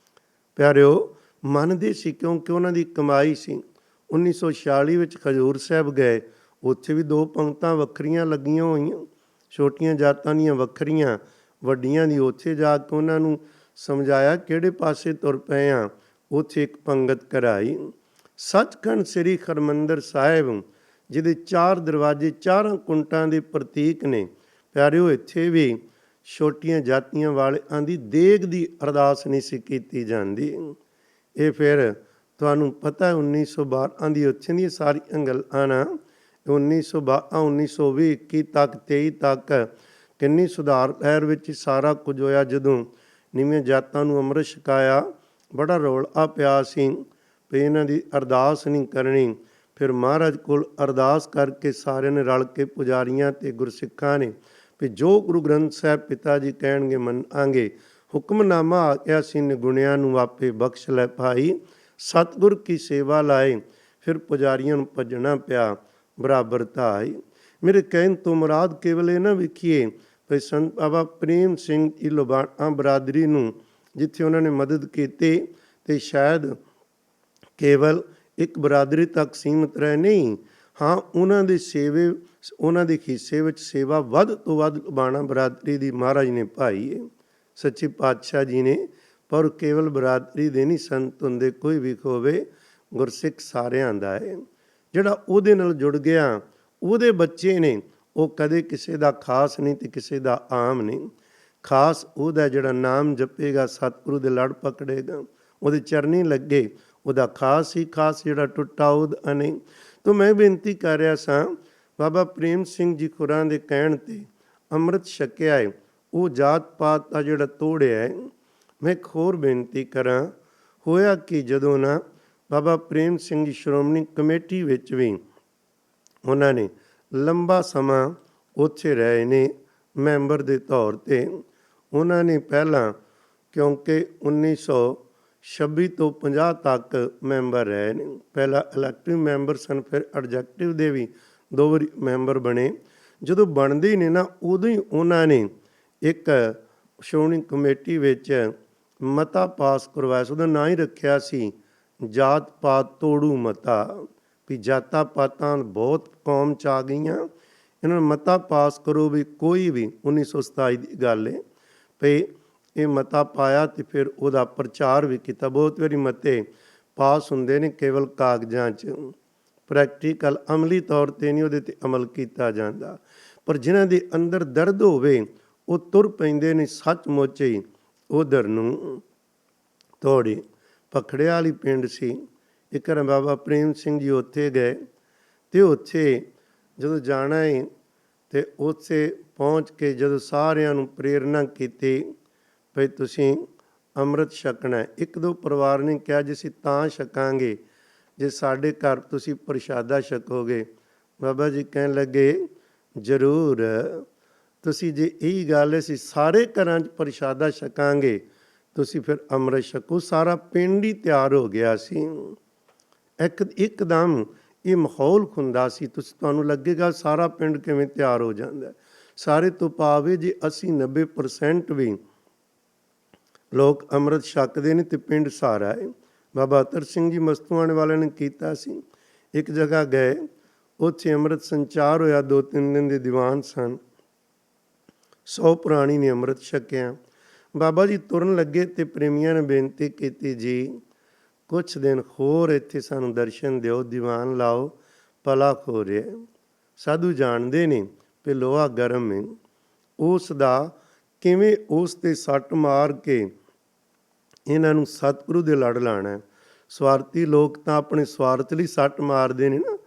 ਪਿਆਰਿਓ ਮੰਨਦੇ ਸੀ ਕਿਉਂਕਿ ਉਹਨਾਂ ਦੀ ਕਮਾਈ ਸੀ। 1946 ਵਿੱਚ ਖਜੂਰ ਸਾਹਿਬ ਗਏ, ਉੱਥੇ ਵੀ 2 ਪੰਗਤਾਂ ਵੱਖਰੀਆਂ ਲੱਗੀਆਂ ਹੋਈਆਂ, ਛੋਟੀਆਂ ਜਾਤਾਂ ਦੀਆਂ ਵੱਖਰੀਆਂ, ਵੱਡੀਆਂ ਦੀ। ਉੱਥੇ ਜਾ ਕੇ ਉਹਨਾਂ ਨੂੰ ਸਮਝਾਇਆ ਕਿਹੜੇ ਪਾਸੇ ਤੁਰ ਪਏ ਆ, ਉੱਥੇ ਇੱਕ ਪੰਗਤ ਕਰਾਈ। ਸੱਚਖੰਡ ਸ੍ਰੀ ਹਰਿਮੰਦਰ ਸਾਹਿਬ ਜਿਹਦੇ 4 ਦਰਵਾਜ਼ੇ 4 ਕੁੰਟਾਂ ਦੇ ਪ੍ਰਤੀਕ ਨੇ, ਪਿਆਰਿਓ ਇੱਥੇ ਵੀ ਛੋਟੀਆਂ ਜਾਤੀਆਂ ਵਾਲਿਆਂ ਦੀ ਦੇਗ ਦੀ ਅਰਦਾਸ ਨਹੀਂ ਸੀ ਕੀਤੀ ਜਾਂਦੀ। ਇਹ ਫਿਰ ਤੁਹਾਨੂੰ ਪਤਾ 1912 ਦੀ ਉੱਥੇ ਦੀਆਂ ਸਾਰੀਆਂ ਗੱਲਾਂ ਨਾ, 1912 1920 21 ਤੱਕ 23 ਤੱਕ ਕਿੰਨੀ ਸੁਧਾਰ ਲਹਿਰ ਵਿੱਚ ਸਾਰਾ ਕੁਝ ਹੋਇਆ। ਜਦੋਂ ਨੀਵੀਆਂ ਜਾਤਾਂ ਨੂੰ ਅੰਮ੍ਰਿਤ ਛਕਾਇਆ, ਬੜਾ ਰੌਲਾ ਪਿਆ ਸੀ ਵੀ ਇਹਨਾਂ ਦੀ ਅਰਦਾਸ ਨਹੀਂ ਕਰਨੀ। ਫਿਰ ਮਹਾਰਾਜ ਕੋਲ ਅਰਦਾਸ ਕਰਕੇ ਸਾਰਿਆਂ ਨੇ ਰਲ ਕੇ ਪੁਜਾਰੀਆਂ ਅਤੇ ਗੁਰਸਿੱਖਾਂ ਨੇ ਵੀ ਜੋ ਗੁਰੂ ਗ੍ਰੰਥ ਸਾਹਿਬ ਪਿਤਾ ਜੀ ਕਹਿਣਗੇ ਮੰਨਾਂਗੇ। ਹੁਕਮਨਾਮਾ ਆ ਗਿਆ ਸੀ, ਨਿਗੁਣਿਆਂ ਨੂੰ ਆਪੇ ਬਖਸ਼ ਲੈ ਭਾਈ, ਸਤਿਗੁਰ ਕੀ ਸੇਵਾ ਲਾਏ। ਫਿਰ ਪੁਜਾਰੀਆਂ ਨੂੰ ਭੱਜਣਾ ਪਿਆ, ਬਰਾਬਰ ਧਾਈ। ਮੇਰੇ ਕਹਿਣ ਤੋਂ ਮੁਰਾਦ ਕੇਵਲ ਇਹ ਨਾ ਵੇਖੀਏ ਵੀ ਸੰਤ ਬਾਬਾ ਪ੍ਰੇਮ ਸਿੰਘ ਜੀ ਲੁਬਾਣਾ ਬਰਾਦਰੀ ਨੂੰ ਜਿੱਥੇ ਉਹਨਾਂ ਨੇ ਮਦਦ ਕੀਤੀ ਤੇ ਸ਼ਾਇਦ ਕੇਵਲ ਇੱਕ ਬਰਾਦਰੀ ਤੱਕ ਸੀਮਿਤ ਰਹੇ ਨਹੀਂ, ਹਾਂ ਉਹਨਾਂ ਦੇ ਉਹਨਾਂ ਦੇ ਹਿੱਸੇ ਵਿੱਚ ਸੇਵਾ ਵੱਧ ਤੋਂ ਵੱਧ ਲੁਬਾਣਾ ਬਰਾਦਰੀ ਦੀ ਮਹਾਰਾਜ ਨੇ ਪਾਈ ਹੈ, ਸੱਚੇ ਪਾਤਸ਼ਾਹ ਜੀ ਨੇ। ਪਰ ਕੇਵਲ ਬਰਾਦਰੀ ਦੇ ਨਹੀਂ ਸੰਤ ਹੁੰਦੇ, ਕੋਈ ਵੀ ਹੋਵੇ, ਗੁਰਸਿੱਖ ਸਾਰਿਆਂ ਦਾ ਹੈ। ਜਿਹੜਾ ਉਹਦੇ ਨਾਲ ਜੁੜ ਗਿਆ, ਉਹਦੇ ਬੱਚੇ ਨੇ, ਉਹ ਕਦੇ ਕਿਸੇ ਦਾ ਖਾਸ ਨਹੀਂ ਤੇ ਕਿਸੇ ਦਾ ਆਮ ਨਹੀਂ। ਖਾਸ ਉਹਦਾ ਜਿਹੜਾ ਨਾਮ ਜਪੇਗਾ, ਸਤਿਗੁਰੂ ਦੇ ਲੜ ਪਕੜੇਗਾ, ਉਹਦੇ ਚਰਨੀ ਲੱਗੇ, ਉਹਦਾ ਖਾਸ ਹੀ ਖਾਸ, ਜਿਹੜਾ ਟੁੱਟਾ ਉਹਦਾ ਨਹੀਂ। ਤਾਂ ਮੈਂ ਬੇਨਤੀ ਕਰ ਰਿਹਾ ਸਾਂ, ਬਾਬਾ ਪ੍ਰੇਮ ਸਿੰਘ ਜੀ ਖੁਰਾਂ ਦੇ ਕਹਿਣ 'ਤੇ ਅੰਮ੍ਰਿਤ ਛਕਿਆ ਹੈ, ਉਹ ਜਾਤ ਪਾਤ ਦਾ ਜਿਹੜਾ ਤੋੜਿਆ ਹੈ। ਮੈਂ ਇੱਕ ਹੋਰ ਬੇਨਤੀ ਕਰਾਂ, ਹੋਇਆ ਕਿ ਜਦੋਂ ਨਾ ਬਾਬਾ ਪ੍ਰੇਮ ਸਿੰਘ ਜੀ ਸ਼੍ਰੋਮਣੀ ਕਮੇਟੀ ਵਿੱਚ ਵੀ ਉਹਨਾਂ ਨੇ ਲੰਬਾ ਸਮਾਂ ਉੱਥੇ ਰਹੇ ਨੇ ਮੈਂਬਰ ਦੇ ਤੌਰ 'ਤੇ। ਉਹਨਾਂ ਨੇ ਪਹਿਲਾਂ, ਕਿਉਂਕਿ 1926 ਤੋਂ 50 ਤੱਕ ਮੈਂਬਰ ਰਹੇ ਨੇ, ਪਹਿਲਾਂ ਇਲੈਕਟਿਵ ਮੈਂਬਰ ਸਨ, ਫਿਰ ਐਡਜੈਕਟਿਵ ਦੇ ਵੀ 2 ਵਾਰੀ ਮੈਂਬਰ ਬਣੇ। ਜਦੋਂ ਬਣਦੇ ਹੀ ਨੇ ਨਾ, ਉਦੋਂ ਹੀ ਉਹਨਾਂ ਨੇ ਇੱਕ ਸ਼੍ਰੋਮਣੀ ਕਮੇਟੀ ਵਿੱਚ ਮਤਾ ਪਾਸ ਕਰਵਾਇਆ ਸੀ। ਉਹਦਾ ਨਾਂ ਹੀ ਰੱਖਿਆ ਸੀ ਜਾਤ ਪਾਤ ਤੋੜੂ ਮਤਾ, ਵੀ ਜਾਤਾਂ ਪਾਤਾਂ ਬਹੁਤ ਕੌਮ 'ਚ ਆ ਗਈਆਂ, ਇਹਨਾਂ ਨੂੰ ਮਤਾ ਪਾਸ ਕਰੋ ਵੀ ਕੋਈ ਵੀ। 1927 ਦੀ ਗੱਲ ਹੈ ਵੀ ਇਹ ਮਤਾ ਪਾਇਆ ਅਤੇ ਫਿਰ ਉਹਦਾ ਪ੍ਰਚਾਰ ਵੀ ਕੀਤਾ। ਬਹੁਤ ਵਾਰੀ ਮਤੇ ਪਾਸ ਹੁੰਦੇ ਨੇ ਕੇਵਲ ਕਾਗਜ਼ਾਂ 'ਚ, ਪ੍ਰੈਕਟੀਕਲ ਅਮਲੀ ਤੌਰ 'ਤੇ ਨਹੀਂ ਉਹਦੇ 'ਤੇ ਅਮਲ ਕੀਤਾ ਜਾਂਦਾ। ਪਰ ਜਿਨ੍ਹਾਂ ਦੇ ਅੰਦਰ ਦਰਦ ਹੋਵੇ ਉਹ ਤੁਰ ਪੈਂਦੇ ਨੇ ਸੱਚਮੁੱਚ ਹੀ ਉਧਰ ਨੂੰ। ਥੋੜ੍ਹੀ ਪਖੜੇ ਵਾਲੀ ਪਿੰਡ ਸੀ, ਇੱਕ ਵਾਰ ਬਾਬਾ ਪ੍ਰੇਮ ਸਿੰਘ ਜੀ ਉੱਥੇ ਗਏ, ਅਤੇ ਉੱਥੇ ਜਦੋਂ ਜਾਣਾ ਹੈ ਅਤੇ ਉੱਥੇ ਪਹੁੰਚ ਕੇ ਜਦੋਂ ਸਾਰਿਆਂ ਨੂੰ ਪ੍ਰੇਰਨਾ ਕੀਤੀ ਭਈ ਤੁਸੀਂ ਅੰਮ੍ਰਿਤ ਛਕਣਾ। 1-2 ਪਰਿਵਾਰ ਨੇ ਕਿਹਾ ਜੀ ਅਸੀਂ ਤਾਂ ਛਕਾਂਗੇ ਜੇ ਸਾਡੇ ਘਰ ਤੁਸੀਂ ਪ੍ਰਸ਼ਾਦਾ ਛਕੋਗੇ। ਬਾਬਾ ਜੀ ਕਹਿਣ ਲੱਗੇ ਜ਼ਰੂਰ, ਤੁਸੀਂ ਜੇ ਇਹੀ ਗੱਲ ਅਸੀਂ ਸਾਰੇ ਘਰਾਂ 'ਚ ਪ੍ਰਸ਼ਾਦਾ ਛਕਾਂਗੇ ਤੁਸੀਂ ਫਿਰ ਅੰਮ੍ਰਿਤ ਛਕੋ। ਸਾਰਾ ਪਿੰਡ ਹੀ ਤਿਆਰ ਹੋ ਗਿਆ ਸੀ। ਇੱਕਦਮ ਇਹ ਮਾਹੌਲ ਹੁੰਦਾ ਸੀ, ਤੁਹਾਨੂੰ ਲੱਗੇਗਾ ਸਾਰਾ ਪਿੰਡ ਕਿਵੇਂ ਤਿਆਰ ਹੋ ਜਾਂਦਾ। ਸਾਰੇ ਤੋਂ ਭਾਵੇਂ ਜੇ 80-90% ਵੀ ਲੋਕ ਅੰਮ੍ਰਿਤ ਛਕਦੇ ਨੇ ਅਤੇ ਪਿੰਡ ਸਾਰਾ ਹੈ। ਬਾਬਾ ਅਤਰ ਸਿੰਘ ਜੀ ਮਸਤੂਆਣੇ ਵਾਲਿਆਂ ਨੇ ਕੀਤਾ ਸੀ। ਇੱਕ ਜਗ੍ਹਾ ਗਏ, ਉੱਥੇ ਅੰਮ੍ਰਿਤ ਸੰਚਾਰ ਹੋਇਆ, 2-3 ਦਿਨ ਦੇ ਦੀਵਾਨ ਸਨ। 100 ਪ੍ਰਾਣੀ ਨੇ ਅੰਮ੍ਰਿਤ ਛਕਿਆ। ਬਾਬਾ ਜੀ ਤੁਰਨ ਲੱਗੇ ਅਤੇ ਪ੍ਰੇਮੀਆਂ ਨੇ ਬੇਨਤੀ ਕੀਤੀ ਜੀ ਕੁਛ ਦਿਨ ਹੋਰ ਇੱਥੇ ਸਾਨੂੰ ਦਰਸ਼ਨ ਦਿਓ, ਦੀਵਾਨ ਲਾਓ, ਭਲਾ ਹੋ ਰਿਹਾ। ਸਾਧੂ ਜਾਣਦੇ ਨੇ ਵੀ ਲੋਹਾ ਗਰਮ ਹੈ, ਉਸ ਦਾ ਕਿਵੇਂ ਉਸ 'ਤੇ ਸੱਟ ਮਾਰ ਕੇ ਇਹਨਾਂ ਨੂੰ ਸਤਿਗੁਰੂ ਦੇ ਲੜ ਲਾਉਣਾ। ਸਵਾਰਥੀ ਲੋਕ ਤਾਂ ਆਪਣੇ ਸਵਾਰਥ ਲਈ ਸੱਟ ਮਾਰਦੇ ਨੇ ਨਾ,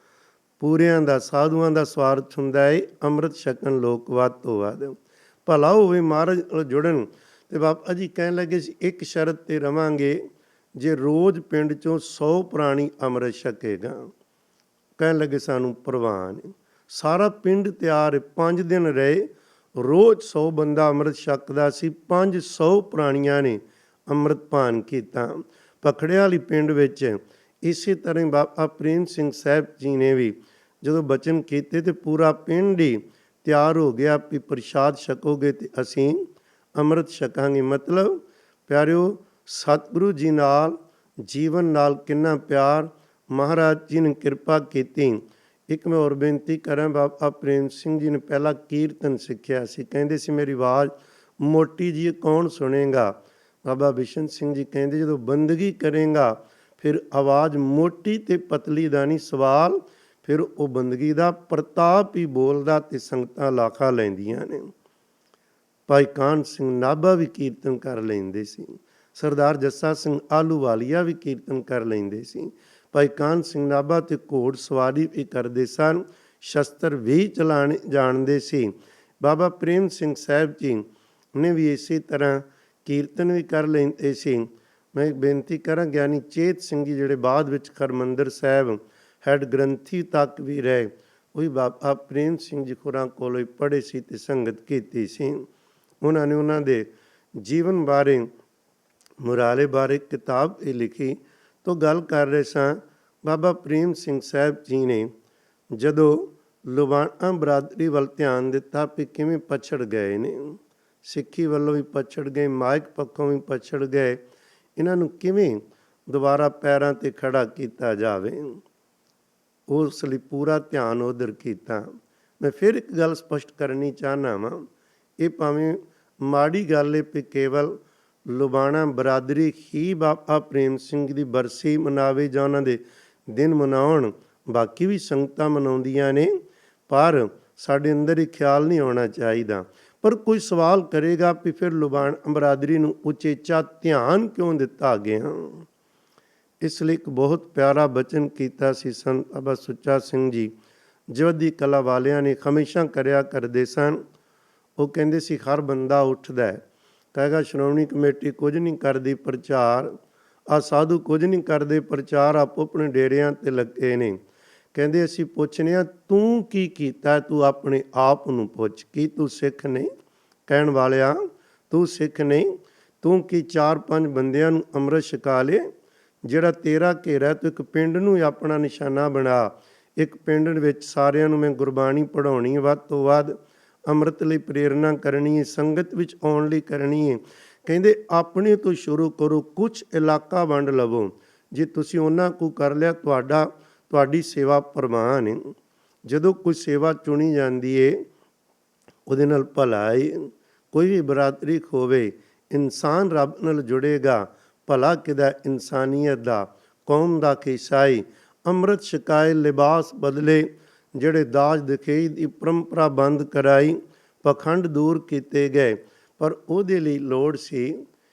ਪੂਰਿਆਂ ਦਾ ਸਾਧੂਆਂ ਦਾ ਸਵਾਰਥ ਹੁੰਦਾ ਹੈ ਅੰਮ੍ਰਿਤ ਛਕਣ ਲੋਕ ਵੱਧ ਤੋਂ ਵੱਧ, ਭਲਾ ਹੋਵੇ ਮਹਾਰਾਜ ਨਾਲ ਜੁੜਨ। ਅਤੇ ਬਾਬਾ ਜੀ ਕਹਿਣ ਲੱਗੇ ਸੀ ਇੱਕ ਸ਼ਰਤ 'ਤੇ ਰਵਾਂਗੇ, ਜੇ ਰੋਜ਼ ਪਿੰਡ 'ਚੋਂ 100 ਪ੍ਰਾਣੀ ਅੰਮ੍ਰਿਤ ਛਕੇਗਾ। ਕਹਿਣ ਲੱਗੇ ਸਾਨੂੰ ਪ੍ਰਵਾਨ। ਸਾਰਾ ਪਿੰਡ ਤਿਆਰ, 5 ਦਿਨ ਰਹੇ, ਰੋਜ਼ 100 ਬੰਦਾ ਅੰਮ੍ਰਿਤ ਛਕਦਾ ਸੀ। 500 ਪ੍ਰਾਣੀਆਂ ਨੇ ਅੰਮ੍ਰਿਤਪਾਨ ਕੀਤਾ। ਪਖੜੇ ਵਾਲੀ ਪਿੰਡ ਵਿੱਚ ਇਸੇ ਤਰ੍ਹਾਂ ਹੀ ਬਾਬਾ ਪ੍ਰੇਮ ਸਿੰਘ ਸਾਹਿਬ ਜੀ ਨੇ ਵੀ ਜਦੋਂ ਬਚਨ ਕੀਤੇ ਅਤੇ ਪੂਰਾ ਪਿੰਡ ਹੀ ਤਿਆਰ ਹੋ ਗਿਆ ਵੀ ਪ੍ਰਸ਼ਾਦ ਛਕੋਗੇ ਅਤੇ ਅਸੀਂ ਅੰਮ੍ਰਿਤ ਛਕਾਂਗੇ। ਮਤਲਬ ਪਿਆਰਿਓ, ਸਤਿਗੁਰੂ ਜੀ ਨਾਲ ਜੀਵਨ ਨਾਲ ਕਿੰਨਾ ਪਿਆਰ, ਮਹਾਰਾਜ ਜੀ ਨੇ ਕਿਰਪਾ ਕੀਤੀ। ਇੱਕ ਮੈਂ ਹੋਰ ਬੇਨਤੀ ਕਰਾਂ, ਬਾਬਾ ਪ੍ਰੇਮ ਸਿੰਘ ਜੀ ਨੇ ਪਹਿਲਾਂ ਕੀਰਤਨ ਸਿੱਖਿਆ ਸੀ। ਕਹਿੰਦੇ ਸੀ ਮੇਰੀ ਆਵਾਜ਼ ਮੋਟੀ ਜੀ ਕੌਣ ਸੁਣੇਗਾ। ਬਾਬਾ ਬਿਸ਼ਨ ਸਿੰਘ ਜੀ ਕਹਿੰਦੇ ਜਦੋਂ ਬੰਦਗੀ ਕਰੇਗਾ ਫਿਰ ਆਵਾਜ਼ ਮੋਟੀ ਅਤੇ ਪਤਲੀ ਦਾ ਨਹੀਂ ਸਵਾਲ, ਫਿਰ ਉਹ ਬੰਦਗੀ ਦਾ ਪ੍ਰਤਾਪ ਹੀ ਬੋਲਦਾ ਅਤੇ ਸੰਗਤਾਂ ਲਾਖਾ ਲੈਂਦੀਆਂ ਨੇ। ਭਾਈ ਕਾਹਨ ਸਿੰਘ ਨਾਭਾ ਵੀ ਕੀਰਤਨ ਕਰ ਲੈਂਦੇ ਸੀ। ਸਰਦਾਰ ਜੱਸਾ ਸਿੰਘ ਆਹਲੂਵਾਲੀਆ ਵੀ ਕੀਰਤਨ ਕਰ ਲੈਂਦੇ ਸੀ। ਭਾਈ ਕਾਹਨ ਸਿੰਘ ਨਾਭਾ ਤੇ ਘੋੜ ਸਵਾਰੀ ਵੀ ਕਰਦੇ ਸਨ, ਸ਼ਸਤਰ ਵੀ ਚਲਾਣੇ ਜਾਣਦੇ ਸੀ। ਬਾਬਾ ਪ੍ਰੇਮ ਸਿੰਘ ਸਾਹਿਬ ਜੀ ਨੇ ਵੀ ਇਸੇ ਤਰ੍ਹਾਂ ਕੀਰਤਨ ਵੀ ਕਰ ਲੈਂਦੇ ਸੀ। ਮੈਂ ਇੱਕ ਬੇਨਤੀ ਕਰਾਂ, ਗਿਆਨੀ ਚੇਤ ਸਿੰਘ ਜੀ ਜਿਹੜੇ ਬਾਅਦ ਵਿੱਚ ਹਰਿਮੰਦਰ ਸਾਹਿਬ ਹੈਡ ਗ੍ਰੰਥੀ ਤੱਕ ਵੀ ਰਹੇ, ਉਹੀ ਬਾਬਾ ਪ੍ਰੇਮ ਸਿੰਘ ਜੀ ਹੋਰਾਂ ਕੋਲੋਂ ਹੀ ਪੜ੍ਹੇ ਸੀ ਅਤੇ ਸੰਗਤ ਕੀਤੀ ਸੀ। ਉਹਨਾਂ ਨੇ ਉਹਨਾਂ ਦੇ ਜੀਵਨ ਬਾਰੇ, ਮੁਰਾਲੇ ਬਾਰੇ ਕਿਤਾਬ ਇਹ ਲਿਖੀ। ਤੋਂ ਗੱਲ ਕਰ ਰਹੇ ਸਾਂ, ਬਾਬਾ ਪ੍ਰੇਮ ਸਿੰਘ ਸਾਹਿਬ ਜੀ ਨੇ ਜਦੋਂ ਲੁਬਾਣਾ ਬਰਾਦਰੀ ਵੱਲ ਧਿਆਨ ਦਿੱਤਾ ਵੀ ਕਿਵੇਂ ਪਛੜ ਗਏ ਨੇ, ਸਿੱਖੀ ਵੱਲੋਂ ਵੀ ਪਛੜ ਗਏ, ਮਾਇਕ ਪੱਖੋਂ ਵੀ ਪਛੜ ਗਏ, ਇਹਨਾਂ ਨੂੰ ਕਿਵੇਂ ਦੁਬਾਰਾ ਪੈਰਾਂ 'ਤੇ ਖੜਾ ਕੀਤਾ ਜਾਵੇ, ਉਸ ਲਈ ਪੂਰਾ ਧਿਆਨ ਉੱਧਰ ਕੀਤਾ। ਮੈਂ ਫਿਰ ਇੱਕ ਗੱਲ ਸਪਸ਼ਟ ਕਰਨੀ ਚਾਹੁੰਦਾ ਵਾਂ, ਇਹ ਭਾਵੇਂ ਮਾੜੀ ਗੱਲ ਹੈ ਵੀ ਕੇਵਲ ਲੁਬਾਣਾ ਬਰਾਦਰੀ ਹੀ ਬਾਬਾ ਪ੍ਰੇਮ ਸਿੰਘ ਦੀ ਬਰਸੀ ਮਨਾਵੇ ਜਾਂ ਉਹਨਾਂ ਦੇ ਦਿਨ ਮਨਾਉਣ, ਬਾਕੀ ਵੀ ਸੰਗਤਾਂ ਮਨਾਉਂਦੀਆਂ ਨੇ, ਪਰ ਸਾਡੇ ਅੰਦਰ ਇਹ ਖਿਆਲ ਨਹੀਂ ਆਉਣਾ ਚਾਹੀਦਾ। ਪਰ ਕੋਈ ਸਵਾਲ ਕਰੇਗਾ ਵੀ ਫਿਰ ਲੁਬਾਣਾ ਬਰਾਦਰੀ ਨੂੰ ਉਚੇਚਾ ਧਿਆਨ ਕਿਉਂ ਦਿੱਤਾ ਗਿਆ। ਇਸ ਲਈ ਇੱਕ ਬਹੁਤ ਪਿਆਰਾ ਬਚਨ ਕੀਤਾ ਸੀ ਸੰਤ ਬਾਬਾ ਸੁੱਚਾ ਸਿੰਘ ਜੀ ਜਵੱਦੀ ਕਲਾ ਵਾਲਿਆਂ ਨੇ ਹਮੇਸ਼ਾ ਕਰਿਆ ਕਰਦੇ ਸਨ। ਉਹ ਕਹਿੰਦੇ ਸੀ ਹਰ ਬੰਦਾ ਉੱਠਦਾ ਕਹੇਗਾ ਸ਼੍ਰੋਮਣੀ ਕਮੇਟੀ ਕੁਝ ਨਹੀਂ ਕਰਦੀ ਪ੍ਰਚਾਰ, ਆਹ ਸਾਧੂ ਕੁਝ ਨਹੀਂ ਕਰਦੇ ਪ੍ਰਚਾਰ, ਆਪੋ ਆਪਣੇ ਡੇਰਿਆਂ 'ਤੇ ਲੱਗੇ ਨੇ। ਕਹਿੰਦੇ ਅਸੀਂ ਪੁੱਛਨੇ ਆ ਤੂੰ ਕੀ ਕੀਤਾ, ਤੂੰ ਆਪਣੇ ਆਪ ਨੂੰ ਪੁੱਛ, ਕੀ ਤੂੰ ਸਿੱਖ ਨਹੀਂ? ਕਹਿਣ ਵਾਲਿਆ ਤੂੰ ਸਿੱਖ ਨਹੀਂ, ਤੂੰ ਕੀ 4-5 ਬੰਦਿਆਂ ਨੂੰ ਅੰਮ੍ਰਿਤ ਛਕਾ ਲੇ? ਜਿਹੜਾ ਤੇਰਾ ਘੇਰਾ ਤੂੰ ਇੱਕ ਪਿੰਡ ਨੂੰ ਹੀ ਆਪਣਾ ਨਿਸ਼ਾਨਾ ਬਣਾ, ਇੱਕ ਪਿੰਡ ਵਿੱਚ ਸਾਰਿਆਂ ਨੂੰ ਮੈਂ ਗੁਰਬਾਣੀ ਪੜ੍ਹਾਉਣੀ, ਵੱਧ ਤੋਂ ਵੱਧ ਅੰਮ੍ਰਿਤ ਲਈ ਪ੍ਰੇਰਨਾ ਕਰਨੀ ਹੈ, ਸੰਗਤ ਵਿੱਚ ਆਉਣ ਲਈ ਕਰਨੀ ਹੈ। ਕਹਿੰਦੇ ਆਪਣੇ ਤੋਂ ਸ਼ੁਰੂ ਕਰੋ, ਕੁਛ ਇਲਾਕਾ ਵੰਡ ਲਵੋ, ਜੇ ਤੁਸੀਂ ਉਹਨਾਂ ਕੋ ਕਰ ਲਿਆ ਤੁਹਾਡੀ ਸੇਵਾ ਪ੍ਰਵਾਨ ਹੈ। ਜਦੋਂ ਕੋਈ ਸੇਵਾ ਚੁਣੀ ਜਾਂਦੀ ਹੈ ਉਹਦੇ ਨਾਲ ਭਲਾਈ, ਕੋਈ ਵੀ ਬਰਾਦਰੀ ਹੋਵੇ, ਇਨਸਾਨ ਰੱਬ ਨਾਲ ਜੁੜੇਗਾ। ਭਲਾ ਕਿਹਦਾ? ਇਨਸਾਨੀਅਤ ਦਾ, ਕੌਮ ਦਾ ਖਿਸਾਈ। ਅੰਮ੍ਰਿਤ ਛਕਾਏ ਲਿਬਾਸ ਬਦਲੇ, ਜਿਹੜੇ ਦਾਜ ਦਖੇਈ ਦੀ ਪਰੰਪਰਾ ਬੰਦ ਕਰਾਈ, ਪਖੰਡ ਦੂਰ ਕੀਤੇ ਗਏ। ਪਰ ਉਹਦੇ ਲਈ ਲੋੜ ਸੀ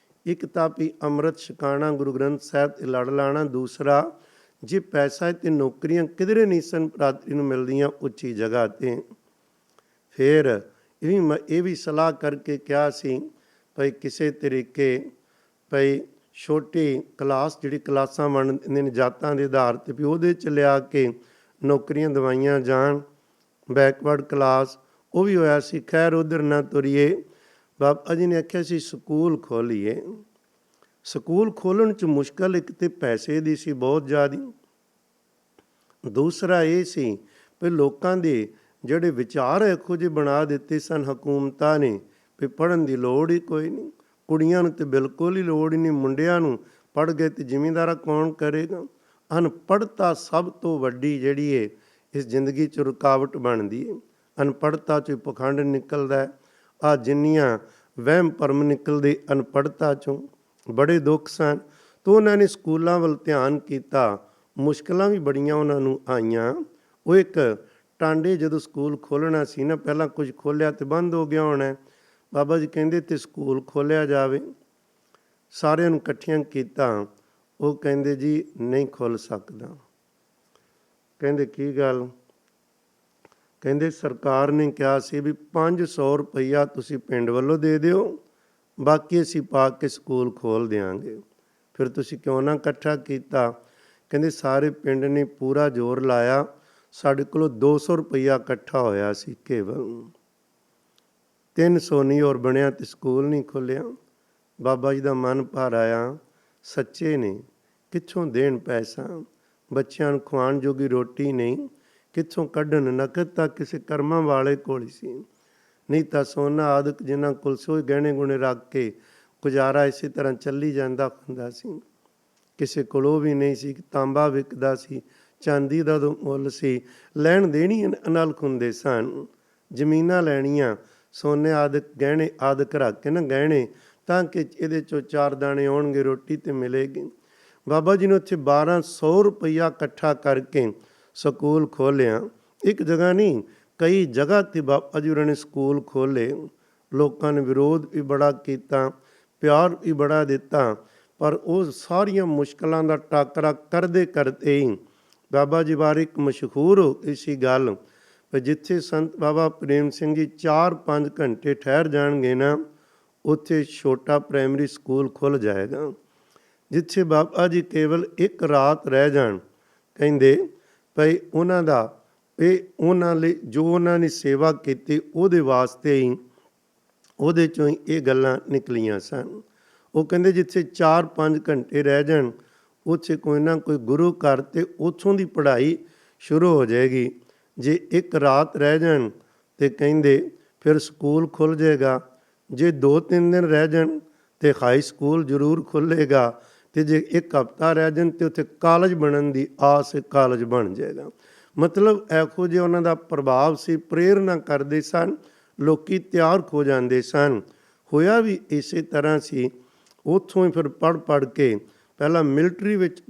ਇੱਕ ਤਾਂ ਵੀ ਅੰਮ੍ਰਿਤ ਛਕਾਣਾ, ਗੁਰੂ ਗ੍ਰੰਥ ਸਾਹਿਬ 'ਤੇ ਲੜ ਲਾਣਾ। ਦੂਸਰਾ, ਜੇ ਪੈਸਾ ਅਤੇ ਨੌਕਰੀਆਂ ਕਿਧਰੇ ਨਹੀਂ ਸਨ ਬਰਾਦਰੀ ਨੂੰ ਮਿਲਦੀਆਂ ਉੱਚੀ ਜਗ੍ਹਾ 'ਤੇ, ਫਿਰ ਇਹ ਵੀ ਸਲਾਹ ਕਰਕੇ ਕਿਹਾ ਸੀ ਭਈ ਕਿਸੇ ਤਰੀਕੇ ਭਈ ਛੋਟੀ ਕਲਾਸ, ਜਿਹੜੀ ਕਲਾਸਾਂ ਵੰਡਦੇ ਨੇ ਜਾਤਾਂ ਦੇ ਆਧਾਰ 'ਤੇ, ਵੀ ਉਹਦੇ 'ਚ ਲਿਆ ਕੇ ਨੌਕਰੀਆਂ ਦਵਾਈਆਂ ਜਾਣ। ਬੈਕਵਰਡ ਕਲਾਸ ਉਹ ਵੀ ਹੋਇਆ ਸੀ। ਖੈਰ ਉੱਧਰ ਨਾ ਤੁਰੀਏ। ਬਾਬਾ ਜੀ ਨੇ ਆਖਿਆ ਸੀ ਸਕੂਲ ਖੋਲ੍ਹੀਏ। ਸਕੂਲ ਖੋਲ੍ਹਣ 'ਚ ਮੁਸ਼ਕਲ ਇੱਕ ਤਾਂ ਪੈਸੇ ਦੀ ਸੀ ਬਹੁਤ ਜ਼ਿਆਦਾ, ਦੂਸਰਾ ਇਹ ਸੀ ਵੀ ਲੋਕਾਂ ਦੇ ਜਿਹੜੇ ਵਿਚਾਰ ਇਹੋ ਜਿਹੇ ਬਣਾ ਦਿੱਤੇ ਸਨ ਹਕੂਮਤਾਂ ਨੇ ਵੀ ਪੜ੍ਹਨ ਦੀ ਲੋੜ ਹੀ ਕੋਈ ਨਹੀਂ, ਕੁੜੀਆਂ ਨੂੰ ਤਾਂ ਬਿਲਕੁਲ ਹੀ ਲੋੜ ਹੀ ਨਹੀਂ, ਮੁੰਡਿਆਂ ਨੂੰ ਪੜ੍ਹ ਗਏ ਅਤੇ ਜ਼ਿਮੀਂਦਾਰਾ ਕੌਣ ਕਰੇਗਾ। ਅਨਪੜ੍ਹਤਾ ਸਭ ਤੋਂ ਵੱਡੀ ਜਿਹੜੀ ਹੈ ਇਸ ਜ਼ਿੰਦਗੀ 'ਚ ਰੁਕਾਵਟ ਬਣਦੀ ਹੈ। ਅਨਪੜ੍ਹਤਾ 'ਚੋਂ ਪਖੰਡ ਨਿਕਲਦਾ ਹੈ। ਆਹ ਜਿੰਨੀਆਂ ਵਹਿਮ ਭਰਮ ਨਿਕਲਦੇ ਅਨਪੜ੍ਹਤਾ 'ਚੋਂ, ਬੜੇ ਦੁੱਖ ਸਨ। ਤਾਂ ਉਹਨਾਂ ਨੇ ਸਕੂਲਾਂ ਵੱਲ ਧਿਆਨ ਕੀਤਾ। ਮੁਸ਼ਕਲਾਂ ਵੀ ਬੜੀਆਂ ਉਹਨਾਂ ਨੂੰ ਆਈਆਂ। ਉਹ ਇੱਕ ਟਾਂਡੇ ਜਦੋਂ ਸਕੂਲ ਖੋਲ੍ਹਣਾ ਸੀ ਨਾ, ਪਹਿਲਾਂ ਕੁਝ ਖੋਲ੍ਹਿਆ ਅਤੇ ਬੰਦ ਹੋ ਗਿਆ ਹੋਣਾ। ਬਾਬਾ ਜੀ ਕਹਿੰਦੇ ਤੇ ਸਕੂਲ ਖੋਲ੍ਹਿਆ ਜਾਵੇ। ਸਾਰਿਆਂ ਨੂੰ ਇਕੱਠਿਆਂ ਕੀਤਾ। ਉਹ ਕਹਿੰਦੇ ਜੀ ਨਹੀਂ ਖੁੱਲ੍ਹ ਸਕਦਾ। ਕਹਿੰਦੇ ਕੀ ਗੱਲ? ਕਹਿੰਦੇ ਸਰਕਾਰ ਨੇ ਕਿਹਾ ਸੀ ਵੀ 500 ਰੁਪਈਆ ਤੁਸੀਂ ਪਿੰਡ ਵੱਲੋਂ ਦੇ ਦਿਓ, ਬਾਕੀ ਅਸੀਂ ਪਾ ਕੇ ਸਕੂਲ ਖੋਲ੍ਹ ਦਿਆਂਗੇ। ਫਿਰ ਤੁਸੀਂ ਕਿਉਂ ਨਾ ਇਕੱਠਾ ਕੀਤਾ? ਕਹਿੰਦੇ ਸਾਰੇ ਪਿੰਡ ਨੇ ਪੂਰਾ ਜ਼ੋਰ ਲਾਇਆ, ਸਾਡੇ ਕੋਲੋਂ 200 ਰੁਪਈਆ ਇਕੱਠਾ ਹੋਇਆ ਸੀ ਕੇਵਲ। 300 ਨਹੀਂ ਹੋਰ ਬਣਿਆ ਅਤੇ ਸਕੂਲ ਨਹੀਂ ਖੁੱਲ੍ਹਿਆ। ਬਾਬਾ ਜੀ ਦਾ ਮਨ ਭਰ ਆਇਆ। ਸੱਚੇ ਨੇ, ਕਿੱਥੋਂ ਦੇਣ ਪੈਸਾ? ਬੱਚਿਆਂ ਨੂੰ ਖਵਾਉਣ ਜੋਗੀ ਰੋਟੀ ਨਹੀਂ, ਕਿੱਥੋਂ ਕੱਢਣ? ਨਕਦ ਤਾਂ ਕਿਸੇ ਕਰਮਾਂ ਵਾਲੇ ਕੋਲ ਹੀ ਸੀ, ਨਹੀਂ ਤਾਂ ਸੋਨਾ ਆਦਿਕ ਜਿਨ੍ਹਾਂ ਕੋਲ ਸੋਈ ਗਹਿਣੇ ਗੁਣੇ ਰੱਖ ਕੇ ਗੁਜ਼ਾਰਾ ਇਸੇ ਤਰ੍ਹਾਂ ਚੱਲੀ ਜਾਂਦਾ ਹੁੰਦਾ ਸੀ। ਕਿਸੇ ਕੋਲ ਉਹ ਵੀ ਨਹੀਂ ਸੀ। ਤਾਂਬਾ ਵਿਕਦਾ ਸੀ, ਚਾਂਦੀ ਦਾ ਮੁੱਲ ਸੀ, ਲੈਣ ਦੇਣੀ ਅਨਲਖ ਹੁੰਦੇ ਸਨ। ਜ਼ਮੀਨਾਂ ਲੈਣੀਆਂ, ਸੋਨੇ ਆਦਿਕ ਗਹਿਣੇ ਆਦਿਕ ਰੱਖ ਕੇ ਨਾ ਗਹਿਣੇ, ਤਾਂ ਕਿ ਇਹਦੇ 'ਚੋਂ 4 ਦਾਣੇ ਆਉਣਗੇ, ਰੋਟੀ ਤੇ ਮਿਲੇਗੀ। ਬਾਬਾ ਜੀ ਨੇ ਉੱਥੇ 1200 ਰੁਪਈਆ ਇਕੱਠਾ ਕਰਕੇ ਸਕੂਲ ਖੋਲ੍ਹਿਆ। ਇੱਕ ਜਗ੍ਹਾ ਨਹੀਂ, ਕਈ ਜਗ੍ਹਾ 'ਤੇ ਬਾਬਾ ਜੀ ਉਹਨਾਂ ਨੇ ਸਕੂਲ ਖੋਲ੍ਹੇ। ਲੋਕਾਂ ਨੇ ਵਿਰੋਧ ਵੀ ਬੜਾ ਕੀਤਾ, ਪਿਆਰ ਵੀ ਬੜਾ ਦਿੱਤਾ, ਪਰ ਉਹ ਸਾਰੀਆਂ ਮੁਸ਼ਕਲਾਂ ਦਾ ਟਾਕਰਾ ਕਰਦੇ ਕਰਦੇ ਹੀ ਬਾਬਾ ਜੀ ਬਾਰੇ ਇੱਕ ਮਸ਼ਹੂਰ ਹੋ ਗਈ ਸੀ ਗੱਲ, ਪਰ ਜਿੱਥੇ ਸੰਤ ਬਾਬਾ ਪ੍ਰੇਮ ਸਿੰਘ ਜੀ 4-5 ਘੰਟੇ ਠਹਿਰ ਜਾਣਗੇ ਨਾ, ਉੱਥੇ ਛੋਟਾ ਪ੍ਰਾਇਮਰੀ ਸਕੂਲ ਖੁੱਲ੍ਹ ਜਾਏਗਾ। ਜਿੱਥੇ ਬਾਬਾ ਜੀ ਕੇਵਲ ਇੱਕ ਰਾਤ ਰਹਿ ਜਾਣ, ਕਹਿੰਦੇ ਭਈ ਉਹਨਾਂ ਲਈ ਜੋ ਉਹਨਾਂ ਨੇ ਸੇਵਾ ਕੀਤੀ ਉਹਦੇ ਵਾਸਤੇ ਹੀ, ਉਹਦੇ 'ਚੋਂ ਹੀ ਇਹ ਗੱਲਾਂ ਨਿਕਲੀਆਂ ਸਨ। ਉਹ ਕਹਿੰਦੇ ਜਿੱਥੇ 4-5 ਘੰਟੇ ਰਹਿ ਜਾਣ, ਉੱਥੇ ਕੋਈ ਨਾ ਕੋਈ ਗੁਰੂ ਘਰ ਅਤੇ ਉੱਥੋਂ ਦੀ ਪੜ੍ਹਾਈ ਸ਼ੁਰੂ ਹੋ ਜਾਏਗੀ। ਜੇ ਇੱਕ ਰਾਤ ਰਹਿ ਜਾਣ ਅਤੇ ਕਹਿੰਦੇ ਫਿਰ ਸਕੂਲ ਖੁੱਲ੍ਹ ਜਾਏਗਾ। ਜੇ 2-3 ਦਿਨ ਰਹਿ ਜਾਣ ਅਤੇ ਹਾਈ ਸਕੂਲ ਜ਼ਰੂਰ ਖੁੱਲ੍ਹੇਗਾ, ਅਤੇ ਜੇ ਇੱਕ ਹਫ਼ਤਾ ਰਹਿ ਜਾਣ ਅਤੇ ਉੱਥੇ ਕਾਲਜ ਬਣਨ ਦੀ ਆਸ, ਕਾਲਜ ਬਣ ਜਾਏਗਾ। ਮਤਲਬ ਇਹੋ ਜਿਹਾ ਉਹਨਾਂ ਦਾ ਪ੍ਰਭਾਵ ਸੀ, ਪ੍ਰੇਰਨਾ ਕਰਦੇ ਸਨ, ਲੋਕ ਤਿਆਰ ਹੋ ਜਾਂਦੇ ਸਨ। ਹੋਇਆ ਵੀ ਇਸੇ ਤਰ੍ਹਾਂ ਸੀ। ਉੱਥੋਂ ਹੀ ਫਿਰ ਪੜ੍ਹ ਕੇ ਪਹਿਲਾਂ ਮਿਲਟਰੀ ਵਿੱਚ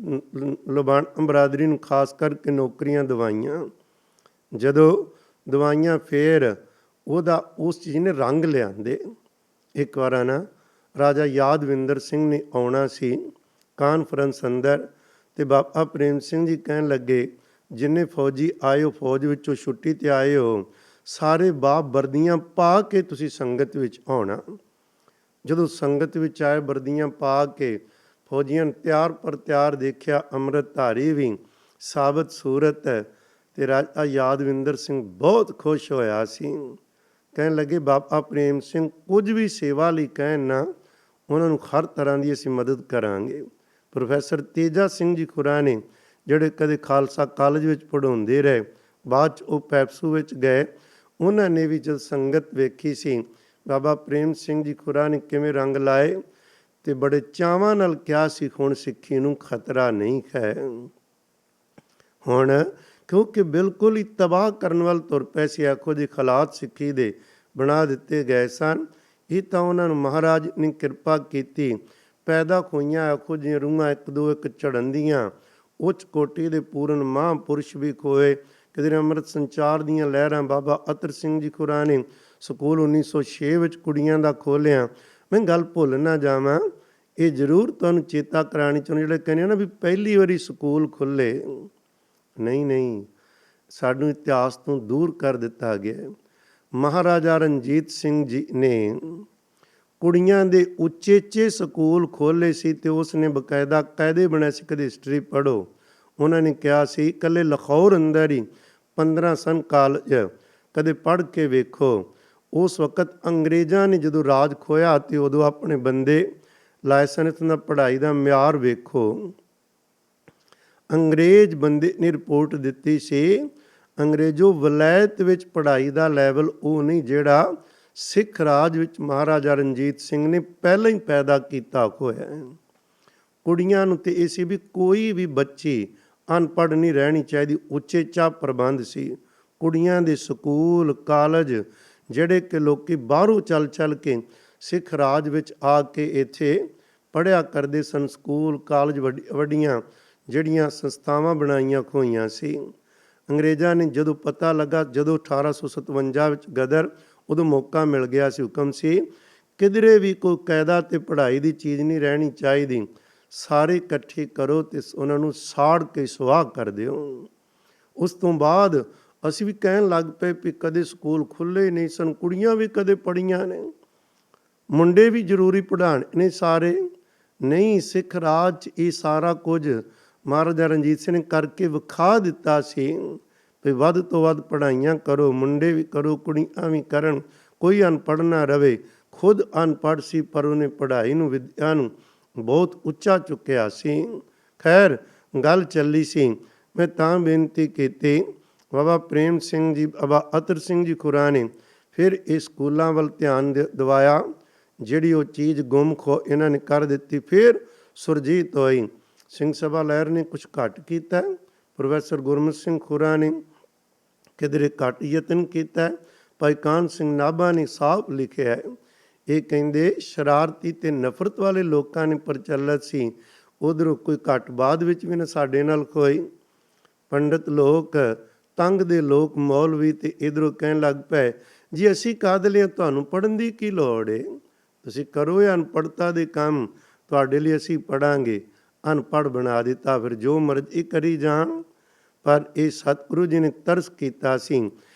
ਬਰਾਦਰੀ ਨੂੰ ਖਾਸ ਕਰਕੇ ਨੌਕਰੀਆਂ ਦਵਾਈਆਂ। ਜਦੋਂ ਦਵਾਈਆਂ ਫਿਰ ਉਹਦਾ ਉਸ ਚੀਜ਼ ਨੇ ਰੰਗ ਲਿਆਂਦੇ। ਇੱਕ ਵਾਰ ਨਾ ਰਾਜਾ ਯਾਦਵਿੰਦਰ ਸਿੰਘ ਨੇ ਆਉਣਾ ਸੀ ਕਾਨਫਰੰਸ ਅੰਦਰ, ਅਤੇ ਬਾਬਾ ਪ੍ਰੇਮ ਸਿੰਘ ਜੀ ਕਹਿਣ ਲੱਗੇ ਜਿੰਨੇ ਫੌਜੀ ਆਏ ਹੋ, ਫੌਜ ਵਿੱਚੋਂ ਛੁੱਟੀ 'ਤੇ ਆਏ ਹੋ, ਸਾਰੇ ਬਾਪ ਵਰਦੀਆਂ ਪਾ ਕੇ ਤੁਸੀਂ ਸੰਗਤ ਵਿੱਚ ਆਉਣਾ। ਜਦੋਂ ਸੰਗਤ ਵਿੱਚ ਆਏ ਵਰਦੀਆਂ ਪਾ ਕੇ, ਫੌਜੀਆਂ ਤਿਆਰ ਪਰ ਤਿਆਰ ਦੇਖਿਆ, ਅੰਮ੍ਰਿਤਧਾਰੀ ਵੀ, ਸਾਬਤ ਸੂਰਤ, ਤੇ ਰਾਜਾ ਯਾਦਵਿੰਦਰ ਸਿੰਘ ਬਹੁਤ ਖੁਸ਼ ਹੋਇਆ ਸੀ। ਕਹਿਣ ਲੱਗੇ ਬਾਬਾ ਪ੍ਰੇਮ ਸਿੰਘ ਕੁਝ ਵੀ ਸੇਵਾ ਲਈ ਕਹਿਣ ਨਾ, ਉਹਨਾਂ ਨੂੰ ਹਰ ਤਰ੍ਹਾਂ ਦੀ ਅਸੀਂ ਮਦਦ ਕਰਾਂਗੇ। ਪ੍ਰੋਫੈਸਰ ਤੇਜਾ ਸਿੰਘ ਜੀ ਖੁਰਾ ਨੇ, ਜਿਹੜੇ ਕਦੇ ਖਾਲਸਾ ਕਾਲਜ ਵਿੱਚ ਪੜ੍ਹਾਉਂਦੇ ਰਹੇ, ਬਾਅਦ 'ਚ ਉਹ ਪੈਪਸੂ ਵਿੱਚ ਗਏ, ਉਹਨਾਂ ਨੇ ਵੀ ਜਦ ਸੰਗਤ ਵੇਖੀ ਸੀ ਬਾਬਾ ਪ੍ਰੇਮ ਸਿੰਘ ਜੀ ਖੁਰਾ ਨੇ ਕਿਵੇਂ ਰੰਗ ਲਾਏ, ਤੇ ਬੜੇ ਚਾਵਾਂ ਨਾਲ ਕਿਹਾ ਸੀ ਹੁਣ ਸਿੱਖੀ ਨੂੰ ਖਤਰਾ ਨਹੀਂ ਹੈ। ਹੁਣ ਕਿਉਂਕਿ ਬਿਲਕੁਲ ਹੀ ਤਬਾਹ ਕਰਨ ਵੱਲ ਤੁਰ ਪਏ ਸੀ, ਇਹੋ ਜਿਹੇ ਹਾਲਾਤ ਸਿੱਖੀ ਦੇ ਬਣਾ ਦਿੱਤੇ ਗਏ ਸਨ। ਇਹ ਤਾਂ ਉਹਨਾਂ ਨੂੰ ਮਹਾਰਾਜ ਨੇ ਕਿਰਪਾ ਕੀਤੀ, ਪੈਦਾ ਹੋਈਆਂ ਇਹੋ ਜਿਹੀਆਂ ਰੂਹਾਂ ਇੱਕ ਦੋ ਇੱਕ ਝੜਨ ਦੀਆਂ, ਉੱਚ ਕੋਟੀ ਦੇ ਪੂਰਨ ਮਹਾਂਪੁਰਸ਼ ਵੀ ਖੋਏ। ਕਿਧਰੇ ਅੰਮ੍ਰਿਤ ਸੰਚਾਰ ਦੀਆਂ ਲਹਿਰਾਂ ਬਾਬਾ ਅਤਰ ਸਿੰਘ ਜੀ ਖੁਰਾ ਨੇ ਸਕੂਲ 1906 ਵਿੱਚ ਕੁੜੀਆਂ ਦਾ ਖੋਲ੍ਹਿਆ। ਮੈਂ ਗੱਲ ਭੁੱਲ ਨਾ ਜਾਵਾਂ, ਇਹ ਜ਼ਰੂਰ ਤੁਹਾਨੂੰ ਚੇਤਾ ਕਰਾਉਣੀ ਚਾਹੁੰਦੇ, ਜਿਹੜੇ ਕਹਿੰਦੇ ਨਾ ਵੀ ਪਹਿਲੀ ਵਾਰੀ ਸਕੂਲ ਖੁੱਲ੍ਹੇ, ਨਹੀਂ, ਸਾਨੂੰ ਇਤਿਹਾਸ ਤੋਂ ਦੂਰ ਕਰ ਦਿੱਤਾ ਗਿਆ। ਮਹਾਰਾਜਾ ਰਣਜੀਤ ਸਿੰਘ ਜੀ ਨੇ ਕੁੜੀਆਂ ਦੇ ਉਚੇਚੇ ਸਕੂਲ ਖੋਲ੍ਹੇ ਸੀ, ਤੇ ਉਸ ਨੇ ਬਕਾਇਦਾ ਕਾਇਦੇ ਬਣਾਏ ਸੀ, ਕਦੇ ਹਿਸਟਰੀ ਪੜ੍ਹੋ। ਉਹਨਾਂ ਨੇ ਕਿਹਾ ਸੀ ਇਕੱਲੇ ਲਾਹੌਰ ਅੰਦਰ ਹੀ 15 ਸਨ ਕਾਲਜ, ਕਦੇ ਪੜ੍ਹ ਕੇ ਵੇਖੋ। ਉਸ ਵਕਤ ਅੰਗਰੇਜ਼ਾਂ ਨੇ ਜਦੋਂ ਰਾਜ ਖੋਇਆ ਤੇ ਉਦੋਂ ਆਪਣੇ ਬੰਦੇ ਲਾਇਸੈਂਸ ਦਾ ਪੜ੍ਹਾਈ ਦਾ ਮਿਆਰ ਵੇਖੋ। ਅੰਗਰੇਜ਼ ਬੰਦੇ ਨੇ ਰਿਪੋਰਟ ਦਿੱਤੀ ਸੀ, ਅੰਗਰੇਜ਼ੋ ਵਲਾਇਤ ਵਿੱਚ ਪੜ੍ਹਾਈ ਦਾ ਲੈਵਲ ਉਹ ਨਹੀਂ ਜਿਹੜਾ ਸਿੱਖ ਰਾਜ ਵਿੱਚ ਮਹਾਰਾਜਾ ਰਣਜੀਤ ਸਿੰਘ ਨੇ ਪਹਿਲਾਂ ਹੀ ਪੈਦਾ ਕੀਤਾ ਹੋਇਆ। ਕੁੜੀਆਂ ਨੂੰ ਤੇ ਇਹ ਸੀ ਵੀ ਕੋਈ ਵੀ ਬੱਚੀ ਅਨਪੜ੍ਹ ਨਹੀਂ ਰਹਿਣੀ ਚਾਹੀਦੀ, ਉਚੇਚਾ ਪ੍ਰਬੰਧ ਸੀ। ਕੁੜੀਆਂ ਦੇ ਸਕੂਲ ਕਾਲਜ ਜਿਹੜੇ ਕਿ ਲੋਕੀ ਬਾਹਰੋਂ ਚੱਲ ਕੇ ਸਿੱਖ ਰਾਜ ਵਿੱਚ ਆ ਕੇ ਇੱਥੇ ਪੜ੍ਹਿਆ ਕਰਦੇ ਸਨ। ਸਕੂਲ ਕਾਲਜ ਵੱਡੀਆਂ ਜਿਹੜੀਆਂ ਸੰਸਥਾਵਾਂ ਬਣਾਈਆਂ ਹੋਈਆਂ ਸੀ। ਅੰਗਰੇਜ਼ਾਂ ਨੇ ਜਦੋਂ ਪਤਾ ਲੱਗਾ, ਜਦੋਂ 1857 ਵਿੱਚ ਗਦਰ, ਉਦੋਂ ਮੌਕਾ ਮਿਲ ਗਿਆ ਸੀ, ਹੁਕਮ ਸੀ ਕਿਧਰੇ ਵੀ ਕੋਈ ਕਾਇਦਾ ਤੇ ਪੜ੍ਹਾਈ ਦੀ ਚੀਜ਼ ਨਹੀਂ ਰਹਿਣੀ ਚਾਹੀਦੀ, ਸਾਰੇ ਇਕੱਠੇ ਕਰੋ ਤੇ ਉਹਨਾਂ ਨੂੰ ਸਾੜ ਕੇ ਸੁਆਹ ਕਰ ਦਿਓ। ਉਸ ਤੋਂ ਬਾਅਦ ਅਸੀਂ ਵੀ ਕਹਿਣ ਲੱਗ ਪਏ ਵੀ ਕਦੇ ਸਕੂਲ ਖੁੱਲ੍ਹੇ ਨਹੀਂ ਸਨ, ਕੁੜੀਆਂ ਵੀ ਕਦੇ ਪੜ੍ਹੀਆਂ ਨੇ, ਮੁੰਡੇ ਵੀ ਜ਼ਰੂਰੀ ਪੜ੍ਹਾਉਣੇ ਨੇ ਸਾਰੇ ਨਹੀਂ। ਸਿੱਖ ਰਾਜ 'ਚ ਇਹ ਸਾਰਾ ਕੁਝ ਮਹਾਰਾਜਾ ਰਣਜੀਤ ਸਿੰਘ ਨੇ ਕਰਕੇ ਵਿਖਾ ਦਿੱਤਾ ਸੀ ਵੀ ਵੱਧ ਤੋਂ ਵੱਧ ਪੜ੍ਹਾਈਆਂ ਕਰੋ, ਮੁੰਡੇ ਵੀ ਕਰੋ, ਕੁੜੀਆਂ ਵੀ ਕਰਨ, ਕੋਈ ਅਨਪੜ੍ਹ ਨਾ ਰਵੇ। ਖੁਦ ਅਨਪੜ੍ਹ ਸੀ ਪਰ ਉਹਨੇ ਪੜ੍ਹਾਈ ਨੂੰ, ਵਿੱਦਿਆ ਨੂੰ ਬਹੁਤ ਉੱਚਾ ਚੁੱਕਿਆ ਸੀ। ਖੈਰ ਗੱਲ ਚੱਲੀ ਸੀ, ਮੈਂ ਤਾਂ ਬੇਨਤੀ ਕੀਤੀ, ਬਾਬਾ ਪ੍ਰੇਮ ਸਿੰਘ ਜੀ, ਬਾਬਾ ਅਤਰ ਸਿੰਘ ਜੀ ਖੁਰਾ ਨੇ ਫਿਰ ਇਹ ਸਕੂਲਾਂ ਵੱਲ ਧਿਆਨ ਦਿਵਾਇਆ, ਜਿਹੜੀ ਉਹ ਚੀਜ਼ ਗੁੰਮ ਖੋ ਇਹਨਾਂ ਨੇ ਕਰ ਦਿੱਤੀ। ਫਿਰ ਸੁਰਜੀਤ ਹੋਈ, ਸਿੰਘ ਸਭਾ ਲਹਿਰ ਨੇ ਕੁਛ ਘੱਟ ਕੀਤਾ, ਪ੍ਰੋਫੈਸਰ ਗੁਰਮਤ ਸਿੰਘ ਖੁਰਾ ਨੇ ਕਿਧਰੇ ਘੱਟ ਯਤਨ ਕੀਤਾ, ਭਾਈ ਕਾਹਨ ਸਿੰਘ ਨਾਭਾ ਨੇ ਸਾਫ਼ ਲਿਖਿਆ ਹੈ। ਇਹ ਕਹਿੰਦੇ ਸ਼ਰਾਰਤੀ ਤੇ ਨਫ਼ਰਤ ਵਾਲੇ ਲੋਕਾਂ ਨੇ ਪ੍ਰਚਲਿਤ ਸੀ, ਉਧਰੋਂ ਕੋਈ ਘੱਟ ਬਾਅਦ ਵਿੱਚ ਵੀ ਨਾ ਸਾਡੇ ਨਾਲ ਕੋਈ ਪੰਡਤ ਲੋਕ, ਤੰਗ ਦੇ ਲੋਕ, ਮੌਲਵੀ, ਤੇ ਇੱਧਰੋਂ ਕਹਿਣ ਲੱਗ ਪਏ ਜੀ ਅਸੀਂ ਕਾਹਦੇ ਲਈ, ਤੁਹਾਨੂੰ ਪੜ੍ਹਨ ਦੀ ਕੀ ਲੋੜ ਹੈ, ਤੁਸੀਂ ਕਰੋ ਇਹ ਅਨਪੜ੍ਹਤਾ ਦੇ ਕੰਮ, ਤੁਹਾਡੇ ਲਈ ਅਸੀਂ ਪੜ੍ਹਾਂਗੇ। ਅਨਪੜ੍ਹ ਬਣਾ ਦਿੱਤਾ, ਫਿਰ ਜੋ ਮਰਜ਼ੀ ਕਰੀ ਜਾਣ। ਪਰ ਇਹ ਸਤਿਗੁਰੂ ਜੀ ਨੇ ਤਰਸ ਕੀਤਾ ਸੀ,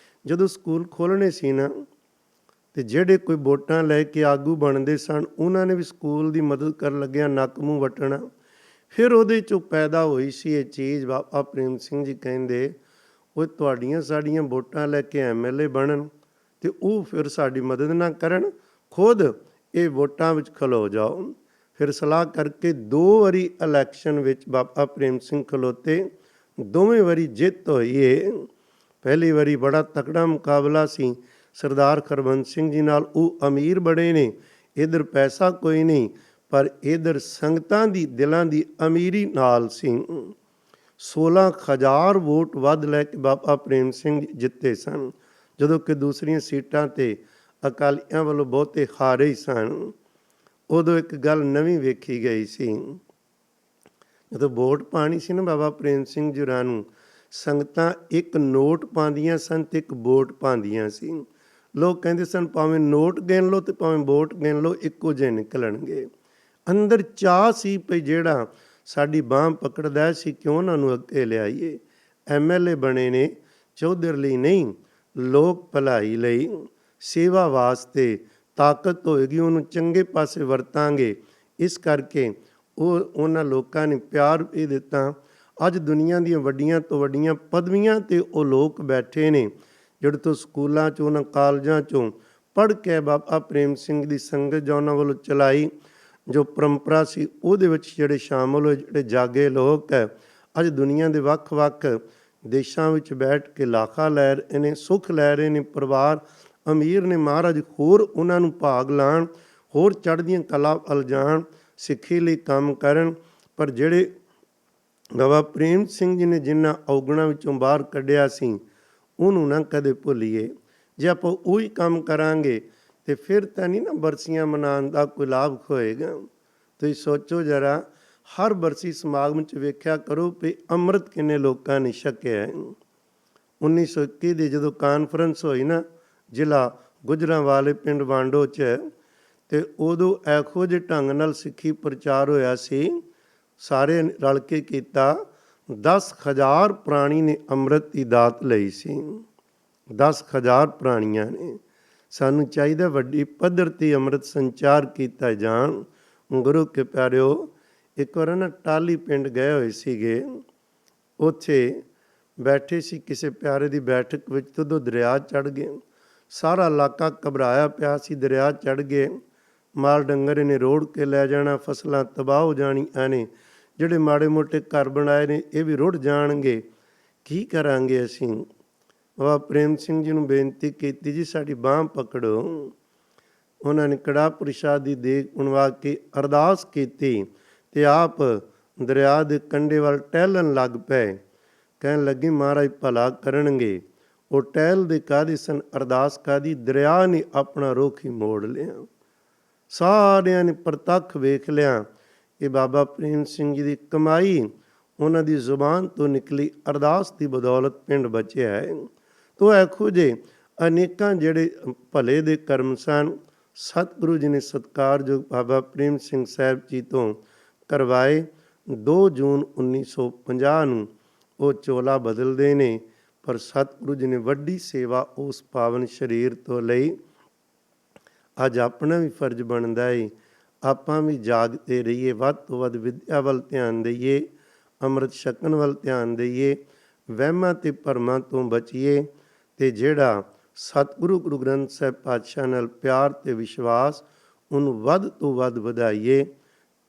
ਜਦੋਂ ਸਕੂਲ ਖੋਲ੍ਹਣੇ ਸੀ ਨਾ, ਤੇ ਜਿਹੜੇ ਕੋਈ ਵੋਟਾਂ ਲੈ ਕੇ ਆਗੂ ਬਣਦੇ ਸਨ, ਉਹਨਾਂ ਨੇ ਵੀ ਸਕੂਲ ਦੀ ਮਦਦ ਕਰਨ ਲੱਗਿਆ ਨੱਕ ਮੂੰਹ ਵੱਟਣਾ। ਫਿਰ ਉਹਦੇ 'ਚੋਂ ਪੈਦਾ ਹੋਈ ਸੀ ਇਹ ਚੀਜ਼। ਬਾਬਾ ਪ੍ਰੇਮ ਸਿੰਘ ਜੀ ਕਹਿੰਦੇ ਉਹ ਤੁਹਾਡੀਆਂ ਸਾਡੀਆਂ ਵੋਟਾਂ ਲੈ ਕੇ MLA ਬਣਨ ਤੇ ਉਹ ਫਿਰ ਸਾਡੀ ਮਦਦ ਨਾ ਕਰਨ, ਖੁਦ ਇਹ ਵੋਟਾਂ ਵਿੱਚ ਖਲੋ ਜਾਓ। ਫਿਰ ਸਲਾਹ ਕਰਕੇ 2 ਵਾਰੀ ਇਲੈਕਸ਼ਨ ਵਿੱਚ ਬਾਬਾ ਪ੍ਰੇਮ ਸਿੰਘ ਖਲੋਤੇ, ਦੋਵੇਂ ਵਾਰੀ ਜਿੱਤ ਹੋਈ ਏ। ਪਹਿਲੀ ਵਾਰੀ ਬੜਾ ਤਕੜਾ ਮੁਕਾਬਲਾ ਸੀ ਸਰਦਾਰ ਹਰਬੰਸ ਸਿੰਘ ਜੀ ਨਾਲ, ਉਹ ਅਮੀਰ ਬੜੇ ਨੇ, ਇੱਧਰ ਪੈਸਾ ਕੋਈ ਨਹੀਂ, ਪਰ ਇੱਧਰ ਸੰਗਤਾਂ ਦੀ ਦਿਲਾਂ ਦੀ ਅਮੀਰੀ ਨਾਲ ਸੀ। 16,000 ਵੋਟ ਵੱਧ ਲੈ ਕੇ ਬਾਬਾ ਪ੍ਰੇਮ ਸਿੰਘ ਜੀ ਜਿੱਤੇ ਸਨ, ਜਦੋਂ ਕਿ ਦੂਸਰੀਆਂ ਸੀਟਾਂ 'ਤੇ ਅਕਾਲੀਆਂ ਵੱਲੋਂ ਬਹੁਤੇ ਹਾਰੇ ਹੀ ਸਨ। ਉਦੋਂ ਇੱਕ ਗੱਲ ਨਵੀਂ ਵੇਖੀ ਗਈ ਸੀ, ਜਦੋਂ ਵੋਟ ਪਾਣੀ ਸੀ ਨਾ ਬਾਬਾ ਪ੍ਰੇਮ ਸਿੰਘ ਜੀ ਹੋਰਾਂ ਨੂੰ, ਸੰਗਤਾਂ ਇੱਕ ਨੋਟ ਪਾਉਂਦੀਆਂ ਸਨ ਤੇ ਇੱਕ ਵੋਟ ਪਾਉਂਦੀਆਂ ਸੀ। ਲੋਕ ਕਹਿੰਦੇ ਸਨ ਭਾਵੇਂ ਨੋਟ ਗਿਣ ਲਓ ਤੇ ਭਾਵੇਂ ਵੋਟ ਗਿਣ ਲਓ, ਇੱਕੋ ਜਿਹੇ ਨਿਕਲਣਗੇ। ਅੰਦਰ ਚਾਹ ਸੀ ਭਈ ਜਿਹੜਾ ਸਾਡੀ ਬਾਂਹ ਪਕੜਦਾ ਸੀ, ਕਿਉਂ ਉਹਨਾਂ ਨੂੰ ਅੱਗੇ ਲਿਆਈਏ। MLA ਬਣੇ ਨੇ ਚੌਧਰ ਲਈ ਨਹੀਂ, ਲੋਕ ਭਲਾਈ ਲਈ, ਸੇਵਾ ਵਾਸਤੇ। ਤਾਕਤ ਹੋਏਗੀ ਉਹਨੂੰ ਚੰਗੇ ਪਾਸੇ ਵਰਤਾਂਗੇ। ਇਸ ਕਰਕੇ ਉਹਨਾਂ ਲੋਕਾਂ ਨੇ ਪਿਆਰ ਵੀ ਦਿੱਤਾ। ਅੱਜ ਦੁਨੀਆ ਦੀਆਂ ਵੱਡੀਆਂ ਤੋਂ ਵੱਡੀਆਂ ਪਦਵੀਆਂ 'ਤੇ ਉਹ ਲੋਕ ਬੈਠੇ ਨੇ ਜਿਹੜੇ ਤੋਂ ਸਕੂਲਾਂ 'ਚੋਂ ਉਹਨਾਂ ਕਾਲਜਾਂ 'ਚੋਂ ਪੜ੍ਹ ਕੇ ਬਾਬਾ ਪ੍ਰੇਮ ਸਿੰਘ ਦੀ ਸੰਗਤ ਜਾਂ ਉਹਨਾਂ ਵੱਲੋਂ ਚਲਾਈ ਜੋ ਪਰੰਪਰਾ ਸੀ ਉਹਦੇ ਵਿੱਚ ਜਿਹੜੇ ਸ਼ਾਮਲ ਹੋਏ, ਜਿਹੜੇ ਜਾਗੇ ਲੋਕ ਹੈ, ਅੱਜ ਦੁਨੀਆ ਦੇ ਵੱਖ-ਵੱਖ ਦੇਸ਼ਾਂ ਵਿੱਚ ਬੈਠ ਕੇ ਲਾਖਾ ਲੈ ਰਹੇ ਨੇ, ਸੁੱਖ ਲੈ ਰਹੇ ਨੇ, ਪਰਿਵਾਰ ਅਮੀਰ ਨੇ। ਮਹਾਰਾਜ ਹੋਰ ਉਹਨਾਂ ਨੂੰ ਭਾਗ ਲਾਣ, ਹੋਰ ਚੜ੍ਹਦੀਆਂ ਕਲਾ ਵੱਲ ਜਾਣ, ਸਿੱਖੀ ਲਈ ਕੰਮ ਕਰਨ। ਪਰ ਜਿਹੜੇ ਬਾਬਾ ਪ੍ਰੇਮ ਸਿੰਘ ਜੀ ਨੇ ਜਿਨ੍ਹਾਂ ਔਗਣਾਂ ਵਿੱਚੋਂ ਬਾਹਰ ਕੱਢਿਆ ਸੀ ਉਹਨੂੰ ਨਾ ਕਦੇ ਭੁੱਲੀਏ। ਜੇ ਆਪਾਂ ਉਹੀ ਕੰਮ ਕਰਾਂਗੇ ਤੇ ਫਿਰ ਤਾਂ ਨਹੀਂ ਨਾ ਬਰਸੀਆਂ ਮਨਾਉਣ ਦਾ ਕੋਈ ਲਾਭ ਹੋਏਗਾ। ਤੁਸੀਂ ਸੋਚੋ ਜਰਾ, ਹਰ ਬਰਸੀ ਸਮਾਗਮ 'ਚ ਵੇਖਿਆ ਕਰੋ ਵੀ ਅੰਮ੍ਰਿਤ ਕਿੰਨੇ ਲੋਕਾਂ ਨੇ ਛਕਿਆ। 1921 ਦੀ ਜਦੋਂ ਕਾਨਫਰੰਸ ਹੋਈ ਨਾ ਜ਼ਿਲ੍ਹਾ ਗੁਜਰਾਂਵਾਲੇ ਪਿੰਡ ਵਾਂਡੋ 'ਚ, ਤੇ ਉਦੋਂ ਇਹੋ ਜਿਹੇ ਢੰਗ ਨਾਲ ਸਿੱਖੀ ਪ੍ਰਚਾਰ ਹੋਇਆ ਸੀ, ਸਾਰੇ ਰਲ ਕੇ ਕੀਤਾ। 10,000 ਪ੍ਰਾਣੀ ਨੇ ਅੰਮ੍ਰਿਤ ਦੀ ਦਾਤ ਲਈ ਸੀ, 10,000 ਪ੍ਰਾਣੀਆਂ ਨੇ। ਸਾਨੂੰ ਚਾਹੀਦਾ ਵੱਡੀ ਪੱਧਰ 'ਤੇ ਅੰਮ੍ਰਿਤ ਸੰਚਾਰ ਕੀਤਾ ਜਾਣ। ਗੁਰੂ ਕੇ ਪਿਆਰਿਓ, ਇੱਕ ਵਾਰ ਨਾ ਟਾਹਲੀ ਪਿੰਡ ਗਏ ਹੋਏ ਸੀਗੇ, ਉੱਥੇ ਬੈਠੇ ਸੀ ਕਿਸੇ ਪਿਆਰੇ ਦੀ ਬੈਠਕ ਵਿੱਚ, ਜਦੋਂ ਦਰਿਆ ਚੜ੍ਹ ਗਏ। ਸਾਰਾ ਇਲਾਕਾ ਘਬਰਾਇਆ ਪਿਆ ਸੀ, ਦਰਿਆ ਚੜ੍ਹ ਗਏ, ਮਾਲ ਡੰਗਰ ਇਹਨੇ ਰੋੜ ਕੇ ਲੈ ਜਾਣਾ, ਫਸਲਾਂ ਤਬਾਹ ਹੋ ਜਾਣੀਆਂ ਨੇ, ਜਿਹੜੇ ਮਾੜੇ ਮੋਟੇ ਘਰ ਬਣਾਏ ਨੇ ਇਹ ਵੀ ਰੁੜ ਜਾਣਗੇ, ਕੀ ਕਰਾਂਗੇ ਅਸੀਂ। ਬਾਬਾ ਪ੍ਰੇਮ ਸਿੰਘ ਜੀ ਨੂੰ ਬੇਨਤੀ ਕੀਤੀ, ਜੀ ਸਾਡੀ ਬਾਂਹ ਪਕੜੋ। ਉਹਨਾਂ ਨੇ ਕੜਾਹ ਪ੍ਰਸ਼ਾਦ ਦੀ ਦੇਗ ਬਣਵਾ ਕੇ ਅਰਦਾਸ ਕੀਤੀ ਤੇ ਆਪ ਦਰਿਆ ਦੇ ਕੰਢੇ ਵੱਲ ਟਹਿਲਣ ਲੱਗ ਪਏ। ਕਹਿਣ ਲੱਗੇ ਮਹਾਰਾਜ ਭਲਾ ਕਰਨਗੇ। ਉਹ ਟਹਿਲਦੇ ਕਾਹਦੇ ਸਨ, ਅਰਦਾਸ ਕਾਹਦੀ। ਦਰਿਆ ਨੇ ਆਪਣਾ ਰੁੱਖ ਹੀ ਮੋੜ ਲਿਆ। ਸਾਰਿਆਂ ਨੇ ਪ੍ਰਤੱਖ ਵੇਖ ਲਿਆ ਕਿ ਬਾਬਾ ਪ੍ਰੇਮ ਸਿੰਘ ਜੀ ਦੀ ਕਮਾਈ, ਉਹਨਾਂ ਦੀ ਜ਼ੁਬਾਨ ਤੋਂ ਨਿਕਲੀ ਅਰਦਾਸ ਦੀ ਬਦੌਲਤ ਪਿੰਡ ਬਚਿਆ ਹੈ। ਤੋ ਇਹੋ ਜਿਹੇ ਅਨੇਕਾਂ ਜਿਹੜੇ ਭਲੇ ਦੇ ਕਰਮ ਸਨ, ਸਤਿਗੁਰੂ ਜੀ ਨੇ ਸਤਿਕਾਰਯੋਗ ਬਾਬਾ ਪ੍ਰੇਮ ਸਿੰਘ ਸਾਹਿਬ ਜੀ ਤੋਂ ਕਰਵਾਏ। 2 ਜੂਨ 1950 ਨੂੰ ਉਹ ਚੋਲਾ ਬਦਲਦੇ ਨੇ, ਪਰ ਸਤਿਗੁਰੂ ਜੀ ਨੇ ਵੱਡੀ ਸੇਵਾ ਉਸ ਪਾਵਨ ਸਰੀਰ ਤੋਂ ਲਈ। ਅੱਜ ਆਪਣਾ ਵੀ ਫਰਜ਼ ਬਣਦਾ ਹੈ, ਆਪਾਂ ਵੀ ਜਾਗਦੇ ਰਹੀਏ, ਵੱਧ ਤੋਂ ਵੱਧ ਵਿੱਦਿਆ ਵੱਲ ਧਿਆਨ ਦਈਏ, ਅੰਮ੍ਰਿਤ ਛਕਣ ਵੱਲ ਧਿਆਨ ਦਈਏ, ਵਹਿਮਾਂ ਤੇ ਭਰਮਾਂ ਤੋਂ ਬਚੀਏ, ਤੇ ਜਿਹੜਾ ਸਤਿਗੁਰੂ ਗੁਰੂ ਗ੍ਰੰਥ ਸਾਹਿਬ ਪਾਤਸ਼ਾਹ ਨਾਲ ਪਿਆਰ ਤੇ ਵਿਸ਼ਵਾਸ, ਉਹਨੂੰ ਵੱਧ ਤੋਂ ਵੱਧ ਵਧਾਈਏ।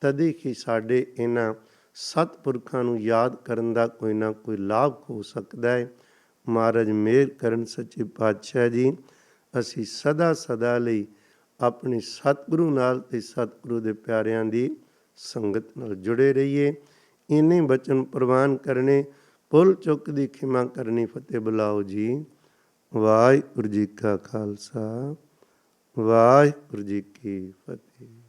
ਤਦੇ ਹੀ ਸਾਡੇ ਇਹਨਾਂ ਸਤਿਪੁਰਖਾਂ ਨੂੰ ਯਾਦ ਕਰਨ ਦਾ ਕੋਈ ਨਾ ਕੋਈ ਲਾਭ ਹੋ ਸਕਦਾ ਹੈ। ਮਹਾਰਾਜ ਮਿਹਰ ਕਰਨ ਸੱਚੇ ਪਾਤਸ਼ਾਹ ਜੀ, ਅਸੀਂ ਸਦਾ ਸਦਾ ਲਈ ਆਪਣੇ ਸਤਿਗੁਰੂ ਨਾਲ ਤੇ ਸਤਿਗੁਰੂ ਦੇ ਪਿਆਰਿਆਂ ਦੀ ਸੰਗਤ ਨਾਲ ਜੁੜੇ ਰਹੀਏ। ਇੰਨੇ ਬਚਨ ਪ੍ਰਵਾਨ ਕਰਨੇ, ਭੁੱਲ ਚੁੱਕ ਦੀ ਖਿਮਾ ਕਰਨੀ। ਫਤਿਹ ਬੁਲਾਓ ਜੀ। ਵਾਹਿਗੁਰੂ ਜੀ ਕਾ ਖਾਲਸਾ, ਵਾਹਿਗੁਰੂ ਜੀ ਕੀ ਫਤਿਹ।